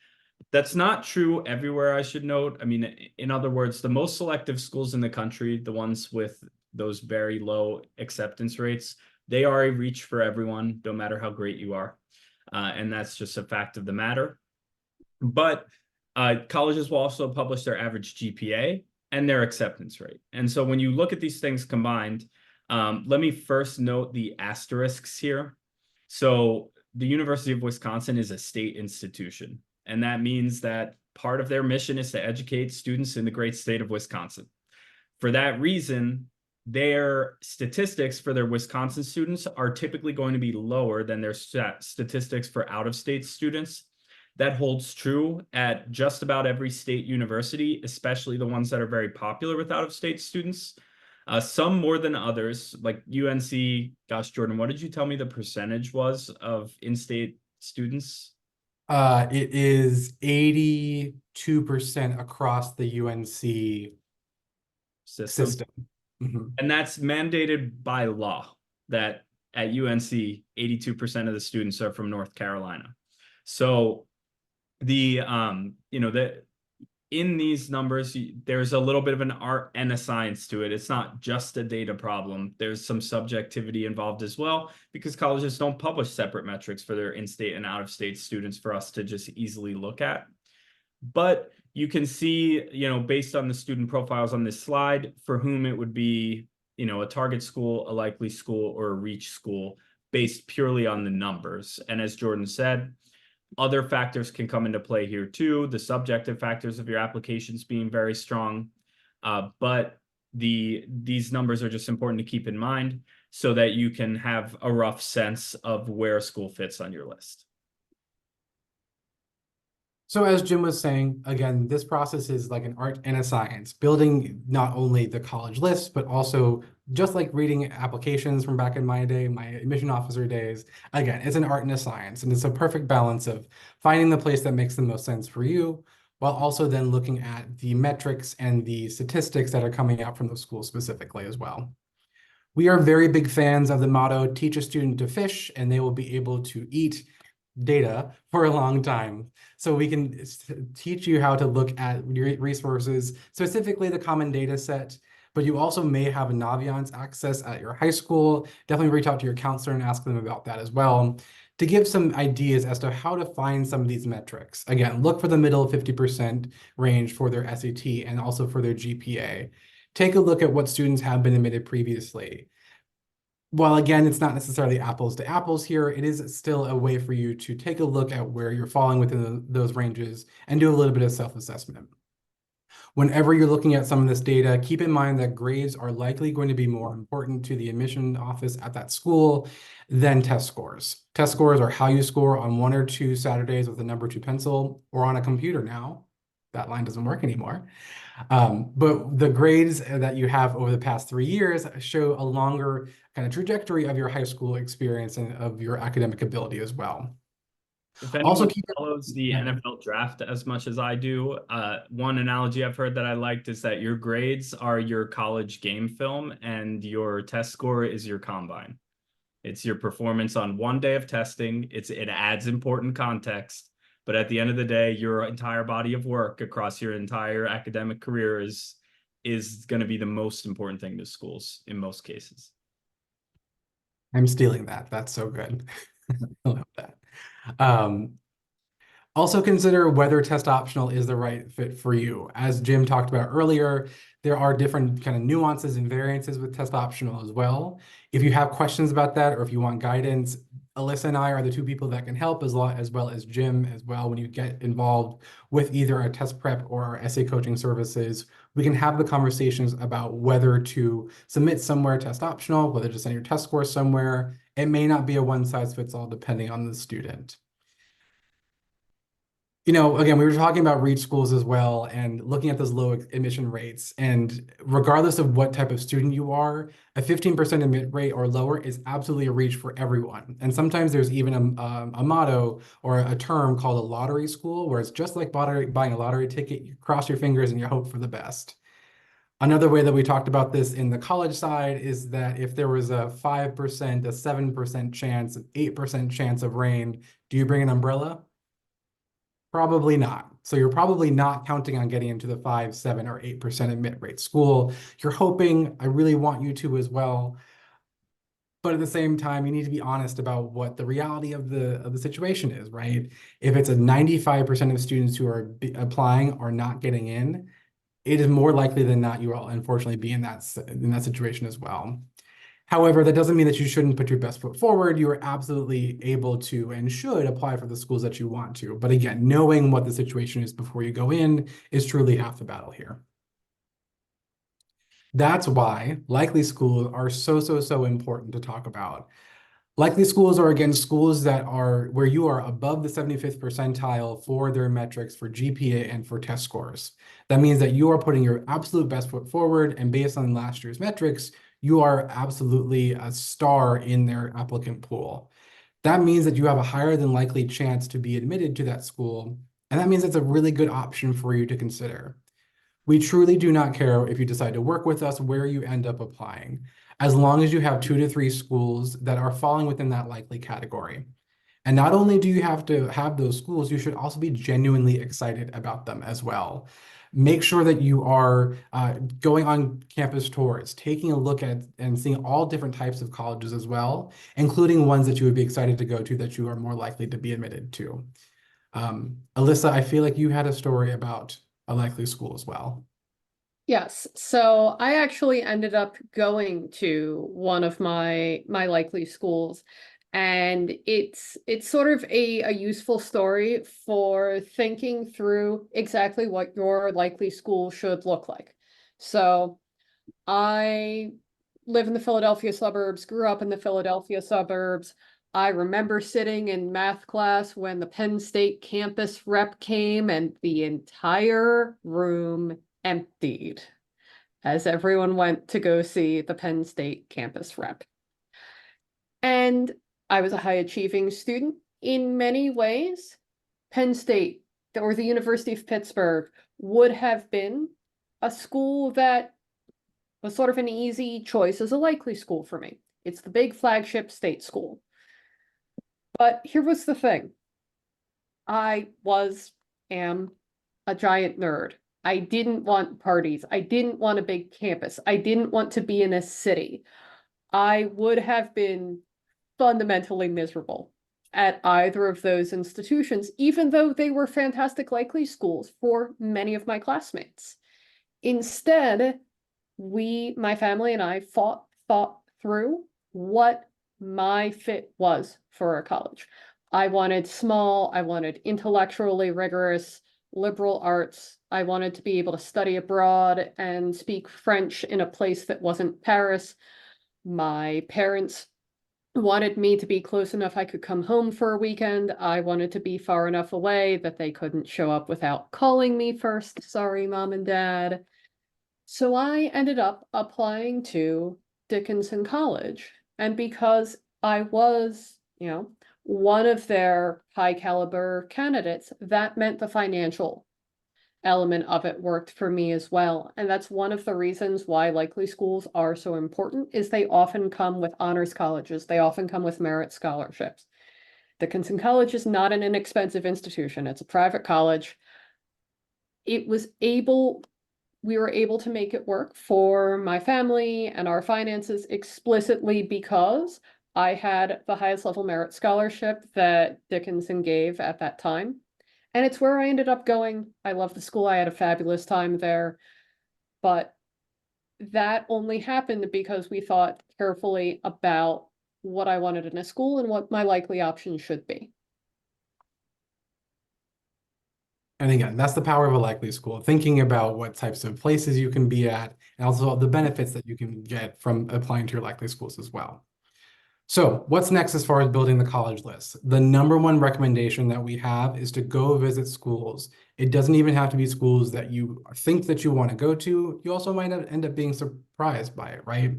That's not true everywhere, I should note. I mean, in other words, the most selective schools in the country, the ones with those very low acceptance rates, they are a reach for everyone, no matter how great you are. And that's just a fact of the matter. But colleges will also publish their average GPA and their acceptance rate. And so when you look at these things combined, let me first note the asterisks here. So the University of Wisconsin is a state institution, and that means that part of their mission is to educate students in the great state of Wisconsin. For that reason, their statistics for their Wisconsin students are typically going to be lower than their statistics for out-of-state students. That holds true at just about every state university, especially the ones that are very popular with out-of-state students. Some more than others, like UNC. Gosh, Jordan, what did you tell me the percentage was of in-state students?
It is 82% across the UNC system. Mm-hmm.
And that's mandated by law that at UNC, 82% of the students are from North Carolina. So in these numbers, there's a little bit of an art and a science to it. It's not just a data problem. There's some subjectivity involved as well, because colleges don't publish separate metrics for their in-state and out-of-state students for us to just easily look at. But you can see, based on the student profiles on this slide, for whom it would be, a target school, a likely school, or a reach school based purely on the numbers. And as Jordan said, other factors can come into play here too, the subjective factors of your applications being very strong. But these numbers are just important to keep in mind so that you can have a rough sense of where a school fits on your list.
So as Jim was saying, again, this process is like an art and a science, building not only the college list, but also just like reading applications from back in my day, my admission officer days. Again, it's an art and a science, and it's a perfect balance of finding the place that makes the most sense for you, while also then looking at the metrics and the statistics that are coming out from the school specifically as well. We are very big fans of the motto, teach a student to fish, and they will be able to eat data for a long time. So we can teach you how to look at your resources, specifically the common data set, but you also may have a Naviance access at your high school. Definitely reach out to your counselor and ask them about that as well, to give some ideas as to how to find some of these metrics. Again, look for the middle 50% range for their SAT and also for their GPA. Take a look at what students have been admitted previously. While again, it's not necessarily apples to apples here, it is still a way for you to take a look at where you're falling within those ranges and do a little bit of self-assessment. Whenever you're looking at some of this data, keep in mind that grades are likely going to be more important to the admission office at that school than test scores. Test scores are how you score on 1 or 2 Saturdays with a number 2 pencil or on a computer now. That line doesn't work anymore. But the grades that you have over the past 3 years show a longer kind of trajectory of your high school experience and of your academic ability as well.
If
Also,
anyone
keep
follows the
Yeah.
NFL draft as much as I do, one analogy I've heard that I liked is that your grades are your college game film and your test score is your combine. It's your performance on one day of testing. It adds important context, but at the end of the day, your entire body of work across your entire academic career is going to be the most important thing to schools in most cases.
I'm stealing that. That's so good. I love that. Also consider whether test optional is the right fit for you. As Jim talked about earlier, there are different kind of nuances and variances with test optional as well. If you have questions about that, or if you want guidance, Alyssa and I are the 2 people that can help, as well as Jim as well. When you get involved with either our test prep or our essay coaching services, we can have the conversations about whether to submit somewhere test optional, whether to send your test score somewhere. It may not be a one size fits all depending on the student. Again, we were talking about REACH schools as well and looking at those low admission rates. And regardless of what type of student you are, a 15% admit rate or lower is absolutely a REACH for everyone. And sometimes there's even a motto or a term called a lottery school, where it's just like buying a lottery ticket. You cross your fingers and you hope for the best. Another way that we talked about this in the college side is that if there was a 5%, a 7% chance, an 8% chance of rain, do you bring an umbrella? Probably not. So you're probably not counting on getting into the 5, 7, or 8% admit rate school. You're hoping, I really want you to as well. But at the same time, you need to be honest about what the reality of the situation is, right? If it's a 95% of students who are applying are not getting in, it is more likely than not you will unfortunately be in that situation as well. However, that doesn't mean that you shouldn't put your best foot forward. You are absolutely able to and should apply for the schools that you want to. But again, knowing what the situation is before you go in is truly half the battle here. That's why likely schools are so important to talk about. Likely schools are, again, schools that are where you are above the 75th percentile for their metrics for GPA and for test scores. That means that you are putting your absolute best foot forward, and based on last year's metrics, you are absolutely a star in their applicant pool. That means that you have a higher than likely chance to be admitted to that school, and that means it's a really good option for you to consider. We truly do not care if you decide to work with us where you end up applying, as long as you have 2 to 3 schools that are falling within that likely category. And not only do you have to have those schools, you should also be genuinely excited about them as well. Make sure that you are going on campus tours, taking a look at and seeing all different types of colleges as well, including ones that you would be excited to go to that you are more likely to be admitted to. Alyssa, I feel like you had a story about a likely school as well.
Yes, so I actually ended up going to one of my likely schools, and it's sort of a useful story for thinking through exactly what your likely school should look like. So I live in the Philadelphia suburbs, grew up in the Philadelphia suburbs. I remember sitting in math class when the Penn State campus rep came and the entire room emptied as everyone went to go see the Penn State campus rep. And I was a high achieving student in many ways. Penn State or the University of Pittsburgh would have been a school that was sort of an easy choice as a likely school for me. It's the big flagship state school. But here was the thing. I am a giant nerd. I didn't want parties. I didn't want a big campus. I didn't want to be in a city. I would have been fundamentally miserable at either of those institutions, even though they were fantastic likely schools for many of my classmates. Instead, my family and I thought through what my fit was for a college. I wanted small, I wanted intellectually rigorous, liberal arts. I wanted to be able to study abroad and speak French in a place that wasn't Paris. My parents wanted me to be close enough I could come home for a weekend. I wanted to be far enough away that they couldn't show up without calling me first. Sorry, mom and dad. So I ended up applying to Dickinson College. And because I was, one of their high caliber candidates, that meant the financial element of it worked for me as well. And that's one of the reasons why likely schools are so important, is they often come with honors colleges. They often come with merit scholarships. Dickinson College is not an inexpensive institution. It's a private college. We were able to make it work for my family and our finances explicitly because I had the highest level merit scholarship that Dickinson gave at that time. And it's where I ended up going. I love the school. I had a fabulous time there. But that only happened because we thought carefully about what I wanted in a school and what my likely options should be.
And again, that's the power of a likely school, thinking about what types of places you can be at, and also the benefits that you can get from applying to your likely schools as well. So what's next as far as building the college list? The number one recommendation that we have is to go visit schools. It doesn't even have to be schools that you think that you want to go to. You also might end up being surprised by it, right?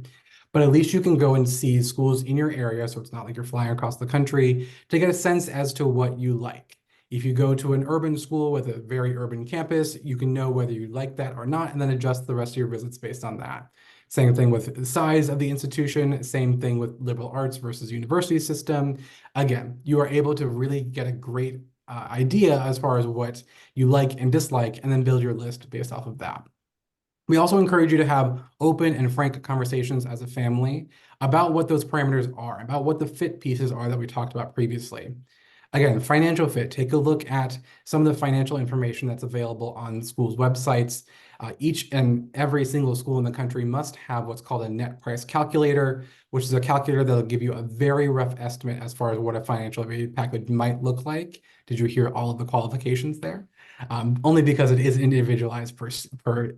But at least you can go and see schools in your area, so it's not like you're flying across the country, to get a sense as to what you like. If you go to an urban school with a very urban campus, you can know whether you like that or not, and then adjust the rest of your visits based on that. Same thing with the size of the institution, same thing with liberal arts versus university system. Again, you are able to really get a great idea as far as what you like and dislike, and then build your list based off of that. We also encourage you to have open and frank conversations as a family about what those parameters are, about what the fit pieces are that we talked about previously. Again, financial fit, take a look at some of the financial information that's available on schools' websites. Each and every single school in the country must have what's called a net price calculator, which is a calculator that'll give you a very rough estimate as far as what a financial aid package might look like. Did you hear all of the qualifications there? Only because it is individualized per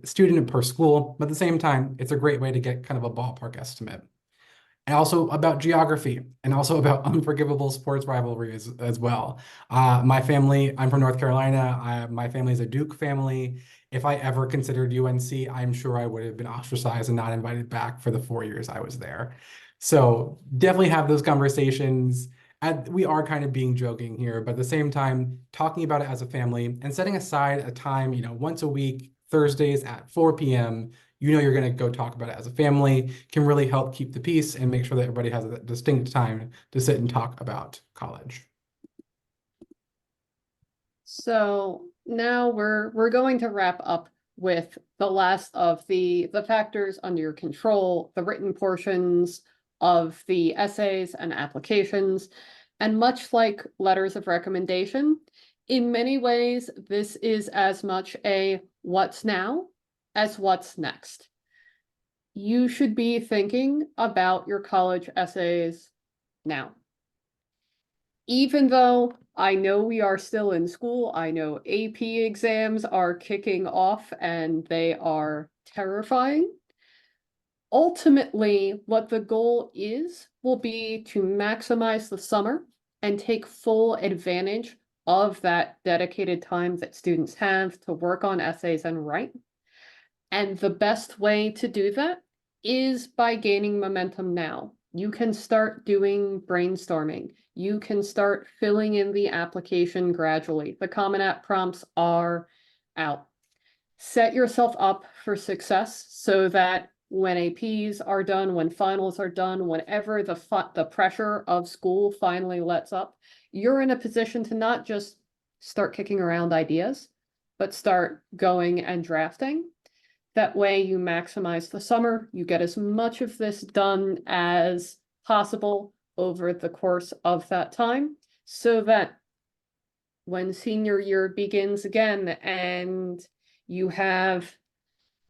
student and per school, but at the same time, it's a great way to get kind of a ballpark estimate. And also about geography, and also about unforgivable sports rivalries as well. My family, I'm from North Carolina. My family is a Duke family. If I ever considered UNC, I'm sure I would have been ostracized and not invited back for the 4 years I was there. So definitely have those conversations. We are kind of being joking here, but at the same time, talking about it as a family and setting aside a time, once a week, Thursdays at 4 p.m., you're going to go talk about it as a family, can really help keep the peace and make sure that everybody has a distinct time to sit and talk about college.
So now we're going to wrap up with the last of the factors under your control, the written portions of the essays and applications. And much like letters of recommendation, in many ways, this is as much a what's now as what's next. You should be thinking about your college essays now. Even though I know we are still in school, I know AP exams are kicking off and they are terrifying. Ultimately, what the goal will be to maximize the summer and take full advantage of that dedicated time that students have to work on essays and write. And the best way to do that is by gaining momentum now. You can start doing brainstorming. You can start filling in the application gradually. The Common App prompts are out. Set yourself up for success so that when APs are done, when finals are done, whenever the pressure of school finally lets up, you're in a position to not just start kicking around ideas, but start going and drafting. That way you maximize the summer, you get as much of this done as possible over the course of that time, so that when senior year begins again and you have,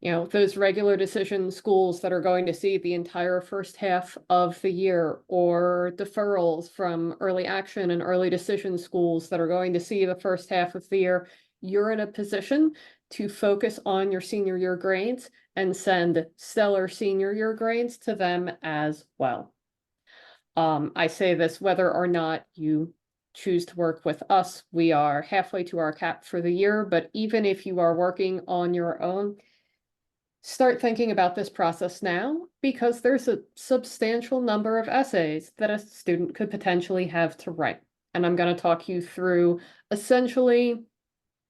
those regular decision schools that are going to see the entire first half of the year, or deferrals from early action and early decision schools that are going to see the first half of the year, you're in a position to focus on your senior year grades and send stellar senior year grades to them as well. I say this whether or not you choose to work with us. We are halfway to our cap for the year, but even if you are working on your own, start thinking about this process now, because there's a substantial number of essays that a student could potentially have to write. And I'm going to talk you through essentially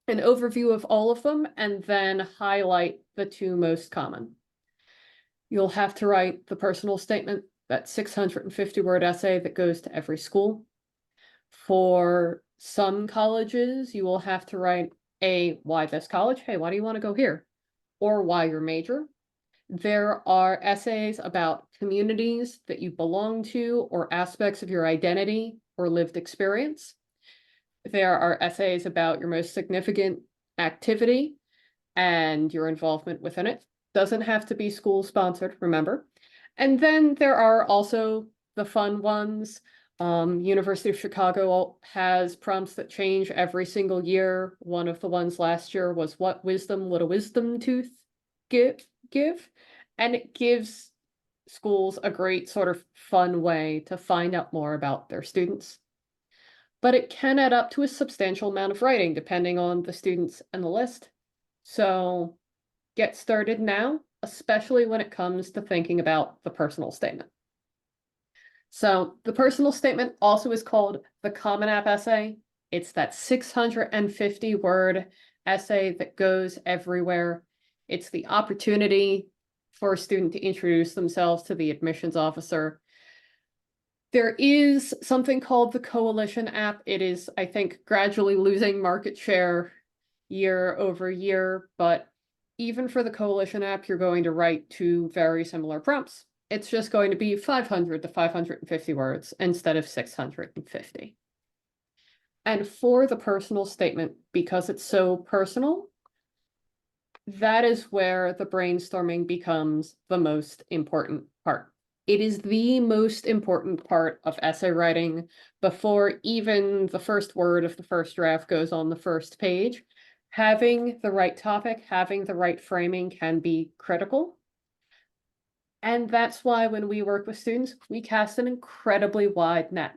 an overview of all of them and then highlight the two most common. You'll have to write the personal statement, that 650-word essay that goes to every school. For some colleges, you will have to write a why this college? Hey, why do you want to go here? Or why your major. There are essays about communities that you belong to or aspects of your identity or lived experience. There are essays about your most significant activity and your involvement within it. Doesn't have to be school sponsored, remember. And then there are also the fun ones. University of Chicago has prompts that change every single year. One of the ones last year was what wisdom would a wisdom tooth give? And it gives schools a great sort of fun way to find out more about their students. But it can add up to a substantial amount of writing depending on the students and the list. So get started now, especially when it comes to thinking about the personal statement. So the personal statement also is called the Common App essay. It's that 650-word essay that goes everywhere. It's the opportunity for a student to introduce themselves to the admissions officer. There is something called the Coalition app. It is, I think, gradually losing market share year over year, but even for the Coalition app, you're going to write two very similar prompts. It's just going to be 500 to 550 words instead of 650. And for the personal statement, because it's so personal, that is where the brainstorming becomes the most important part. It is the most important part of essay writing before even the first word of the first draft goes on the first page. Having the right topic, having the right framing can be critical. And that's why when we work with students, we cast an incredibly wide net.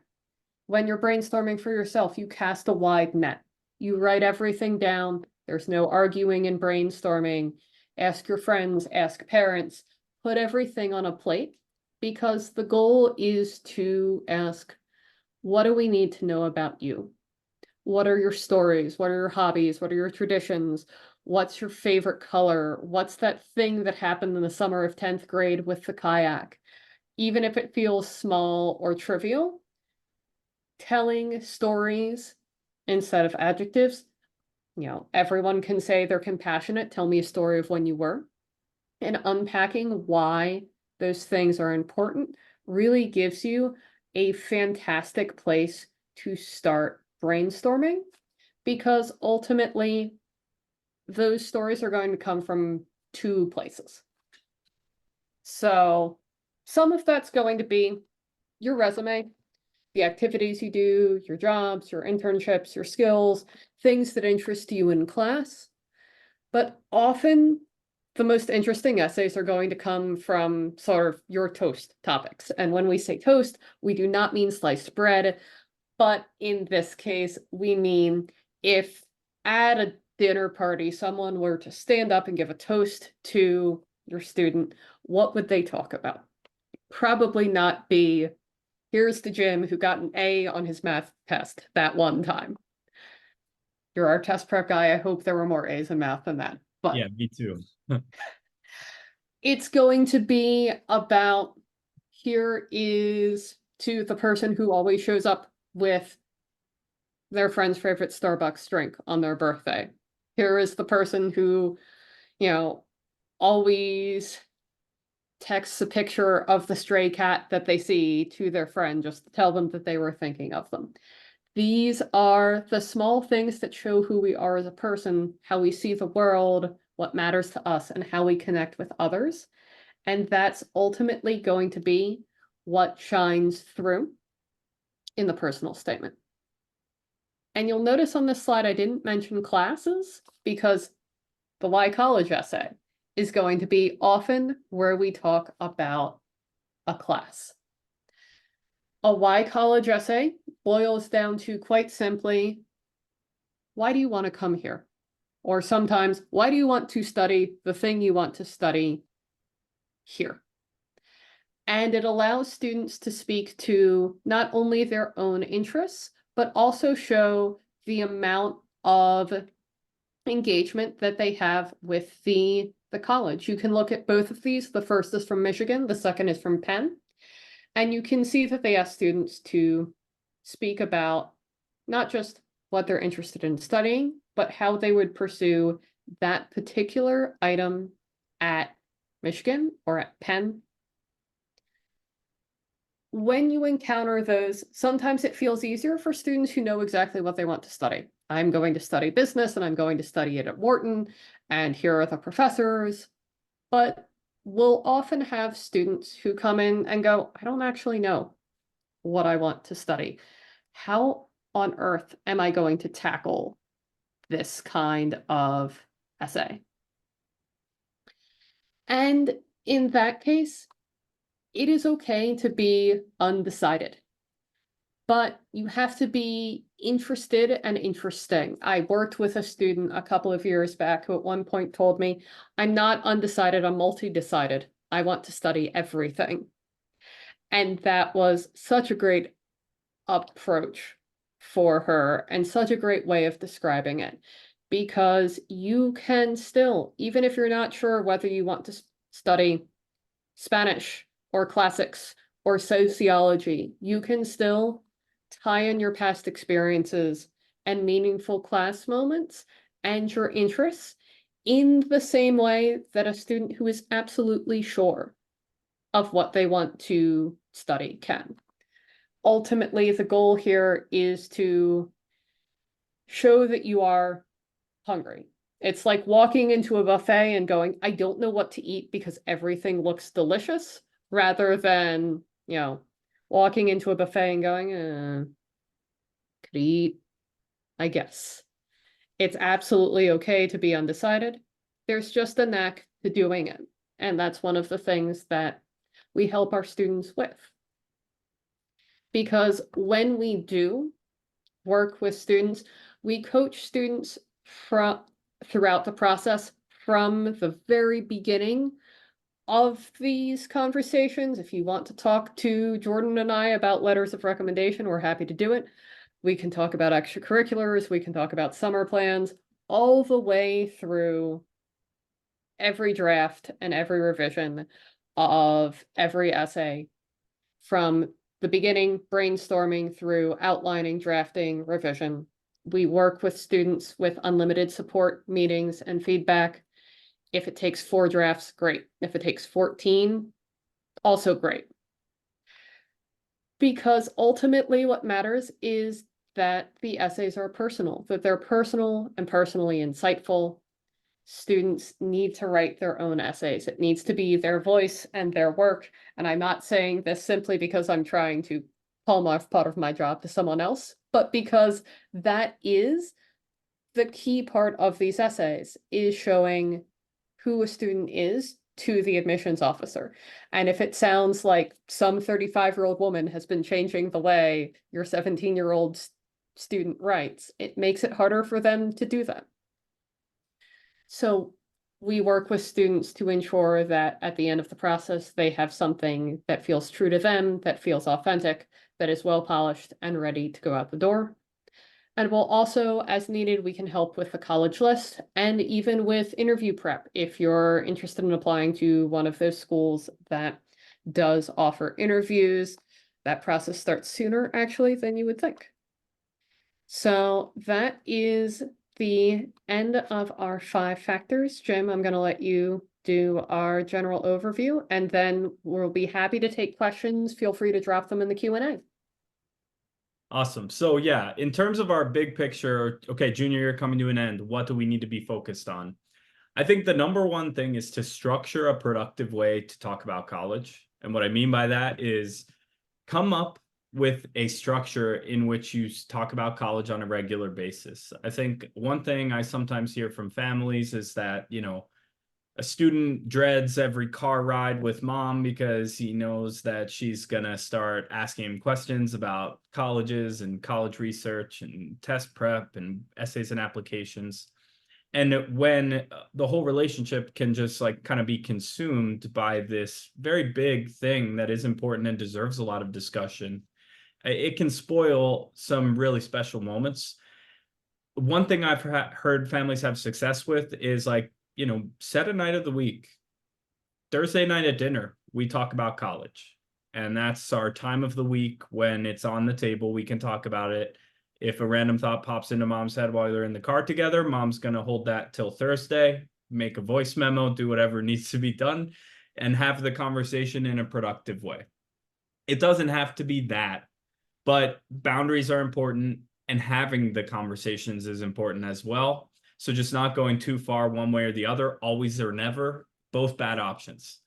When you're brainstorming for yourself, you cast a wide net. You write everything down. There's no arguing and brainstorming. Ask your friends, ask parents, put everything on a plate, because the goal is to ask, what do we need to know about you? What are your stories? What are your hobbies? What are your traditions? What's your favorite color? What's that thing that happened in the summer of 10th grade with the kayak? Even if it feels small or trivial, telling stories instead of adjectives. You know, everyone can say they're compassionate. Tell me a story of when you were. And unpacking why those things are important really gives you a fantastic place to start brainstorming, because ultimately those stories are going to come from two places. So some of that's going to be your resume, the activities you do, your jobs, your internships, your skills, things that interest you in class. But often the most interesting essays are going to come from sort of your toast topics. And when we say toast, we do not mean sliced bread, but in this case, we mean if at a dinner party, someone were to stand up and give a toast to your student, what would they talk about? Probably not be, here's to Jim who got an A on his math test that one time. You're our test prep guy. I hope there were more A's in math than that. But
Yeah, me too.
it's going to be about, here is to the person who always shows up with their friend's favorite Starbucks drink on their birthday. Here is the person who, you know, always texts a picture of the stray cat that they see to their friend just to tell them that they were thinking of them. These are the small things that show who we are as a person, how we see the world, what matters to us, and how we connect with others. And that's ultimately going to be what shines through in the personal statement. And you'll notice on this slide, I didn't mention classes because the Why College essay is going to be often where we talk about a class. A Why College essay boils down to quite simply, why do you want to come here? Or sometimes, why do you want to study the thing you want to study here? And it allows students to speak to not only their own interests, but also show the amount of engagement that they have with the college. You can look at both of these. The first is from Michigan, the second is from Penn. And you can see that they ask students to speak about not just what they're interested in studying, but how they would pursue that particular item at Michigan or at Penn. When you encounter those, sometimes it feels easier for students who know exactly what they want to study. I'm going to study business and I'm going to study it at Wharton, and here are the professors. But we'll often have students who come in and go, I don't actually know what I want to study. How on earth am I going to tackle this kind of essay? And in that case, it is okay to be undecided, but you have to be interested and interesting. I worked with a student a couple of years back who at one point told me, I'm not undecided, I'm multi-decided. I want to study everything. And that was such a great approach for her and such a great way of describing it, because you can still, even if you're not sure whether you want to study Spanish or classics or sociology, you can still tie in your past experiences and meaningful class moments and your interests in the same way that a student who is absolutely sure of what they want to study can. Ultimately, the goal here is to show that you are hungry. It's like walking into a buffet and going, I don't know what to eat because everything looks delicious, rather than, walking into a buffet and going, could eat, I guess. It's absolutely okay to be undecided. There's just a knack to doing it. And that's one of the things that we help our students with. Because when we do work with students, we coach students throughout the process from the very beginning of these conversations. If you want to talk to Jordan and I about letters of recommendation, we're happy to do it. We can talk about extracurriculars, we can talk about summer plans, all the way through every draft and every revision of every essay, from the beginning, brainstorming, through outlining, drafting, revision. We work with students with unlimited support meetings and feedback. If it takes 4 drafts, great. If it takes 14, also great. Because ultimately what matters is that the essays are personal, that they're personal and personally insightful. Students need to write their own essays. It needs to be their voice and their work. And I'm not saying this simply because I'm trying to palm off part of my job to someone else, but because that is the key part of these essays, is showing who a student is to the admissions officer. And if it sounds like some 35-year-old woman has been changing the way your 17-year-old student writes, it makes it harder for them to do that. So we work with students to ensure that at the end of the process, they have something that feels true to them, that feels authentic, that is well polished and ready to go out the door. And we'll also, as needed, we can help with the college list and even with interview prep if you're interested in applying to one of those schools that does offer interviews. That process starts sooner, actually, than you would think. So that is the end of our 5 factors. Jim, I'm going to let you do our general overview, and then we'll be happy to take questions. Feel free to drop them in the Q&A.
Awesome. So yeah, in terms of our big picture, okay, junior year coming to an end, what do we need to be focused on? I think the number one thing is to structure a productive way to talk about college. And what I mean by that is come up with a structure in which you talk about college on a regular basis. I think one thing I sometimes hear from families is that, a student dreads every car ride with mom because he knows that she's going to start asking him questions about colleges and college research and test prep and essays and applications. And when the whole relationship can just like kind of be consumed by this very big thing that is important and deserves a lot of discussion, it can spoil some really special moments. One thing I've heard families have success with is like, set a night of the week. Thursday night at dinner, we talk about college. And that's our time of the week when it's on the table. We can talk about it. If a random thought pops into mom's head while they're in the car together, mom's going to hold that till Thursday, make a voice memo, do whatever needs to be done, and have the conversation in a productive way. It doesn't have to be that, but boundaries are important, and having the conversations is important as well. So just not going too far one way or the other, always or never, both bad options.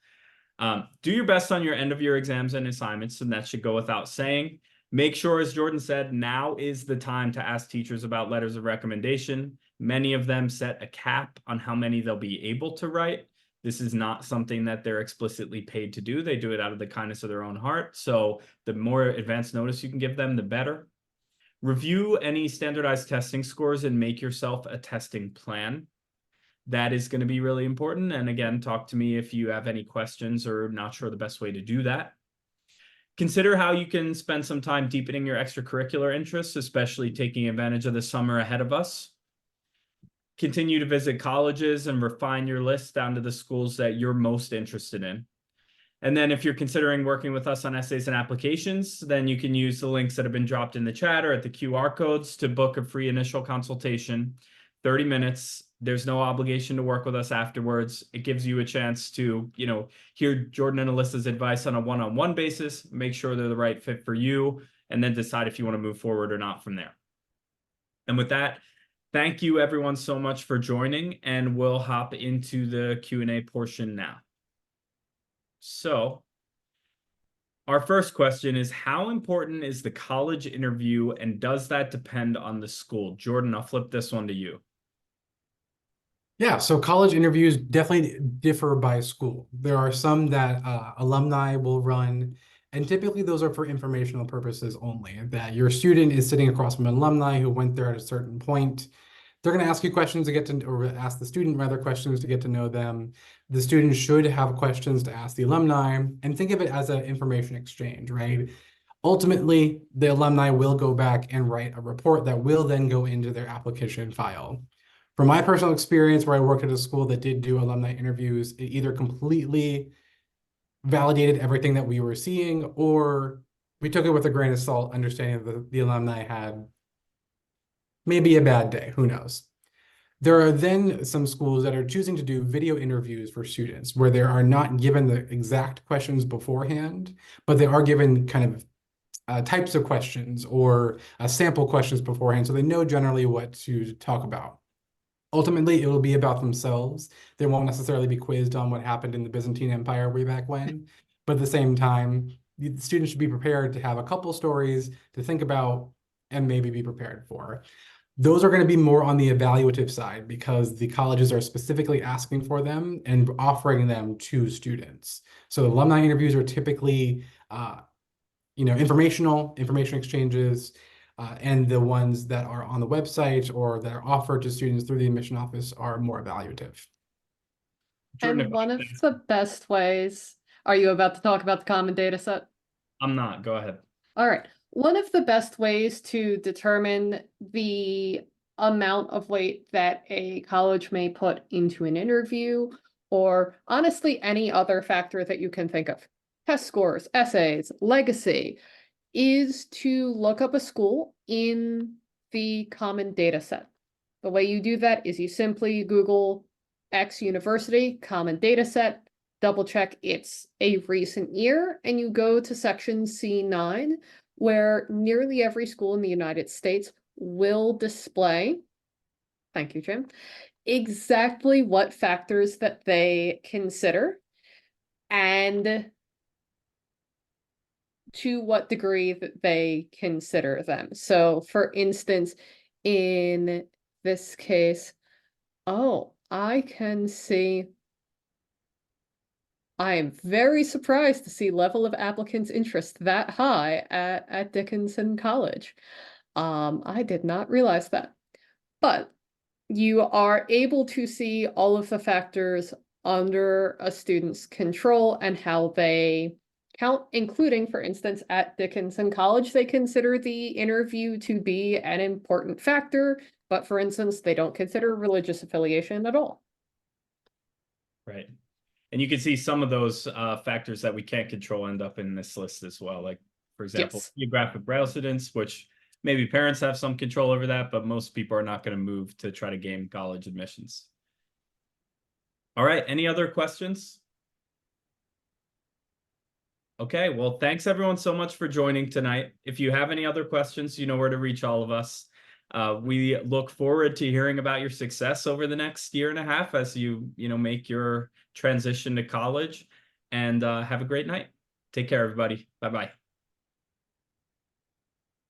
Do your best on your end of year exams and assignments, and that should go without saying. Make sure, as Jordan said, now is the time to ask teachers about letters of recommendation. Many of them set a cap on how many they'll be able to write. This is not something that they're explicitly paid to do. They do it out of the kindness of their own heart. So the more advance notice you can give them, the better. Review any standardized testing scores and make yourself a testing plan. That is going to be really important. And again, talk to me if you have any questions or not sure the best way to do that. Consider how you can spend some time deepening your extracurricular interests, especially taking advantage of the summer ahead of us. Continue to visit colleges and refine your list down to the schools that you're most interested in. And then if you're considering working with us on essays and applications, then you can use the links that have been dropped in the chat or at the QR codes to book a free initial consultation, 30 minutes. There's no obligation to work with us afterwards. It gives you a chance to, hear Jordan and Alyssa's advice on a one-on-one basis, make sure they're the right fit for you, and then decide if you want to move forward or not from there. And with that, thank you everyone so much for joining, and we'll hop into the Q&A portion now. So our first question is, how important is the college interview, and does that depend on the school? Jordan, I'll flip this one to you.
Yeah, so college interviews definitely differ by school. There are some that alumni will run, and typically those are for informational purposes only, that your student is sitting across from an alumni who went there at a certain point. They're going to ask you questions to get to, or ask the student rather questions to get to know them. The student should have questions to ask the alumni, and think of it as an information exchange, right? Ultimately, the alumni will go back and write a report that will then go into their application file. From my personal experience, where I worked at a school that did do alumni interviews, it either completely validated everything that we were seeing, or we took it with a grain of salt, understanding that the alumni had maybe a bad day, who knows. There are then some schools that are choosing to do video interviews for students where they are not given the exact questions beforehand, but they are given kind of types of questions or sample questions beforehand, so they know generally what to talk about. Ultimately, it will be about themselves. They won't necessarily be quizzed on what happened in the Byzantine Empire way back when, but at the same time, the students should be prepared to have a couple stories to think about and maybe be prepared for. Those are going to be more on the evaluative side because the colleges are specifically asking for them and offering them to students. So alumni interviews are typically, information exchanges, and the ones that are on the website or that are offered to students through the admission office are more evaluative.
Jordan,
And one of the best ways, are you about to talk about the common data set?
I'm not. Go ahead.
All right. One of the best ways to determine the amount of weight that a college may put into an interview, or honestly, any other factor that you can think of, test scores, essays, legacy, is to look up a school in the common data set. The way you do that is you simply Google X university, common data set, double check it's a recent year, and you go to section C9, where nearly every school in the United States will display, thank you, Jim, exactly what factors that they consider. And to what degree that they consider them. So for instance, in this case, oh, I can see. I am very surprised to see level of applicants' interest that high at Dickinson College. I did not realize that. But you are able to see all of the factors under a student's control and how they count, including, for instance, at Dickinson College, they consider the interview to be an important factor, but for instance, they don't consider religious affiliation at all.
Right. And you can see some of those factors that we can't control end up in this list as well. Like, for example,
Yes.
geographic residence, which maybe parents have some control over that, but most people are not going to move to try to gain college admissions. All right. Any other questions? Okay. Well, thanks everyone so much for joining tonight. If you have any other questions, you know where to reach all of us. We look forward to hearing about your success over the next year and a half as you make your transition to college, and have a great night. Take care, everybody. Bye-bye.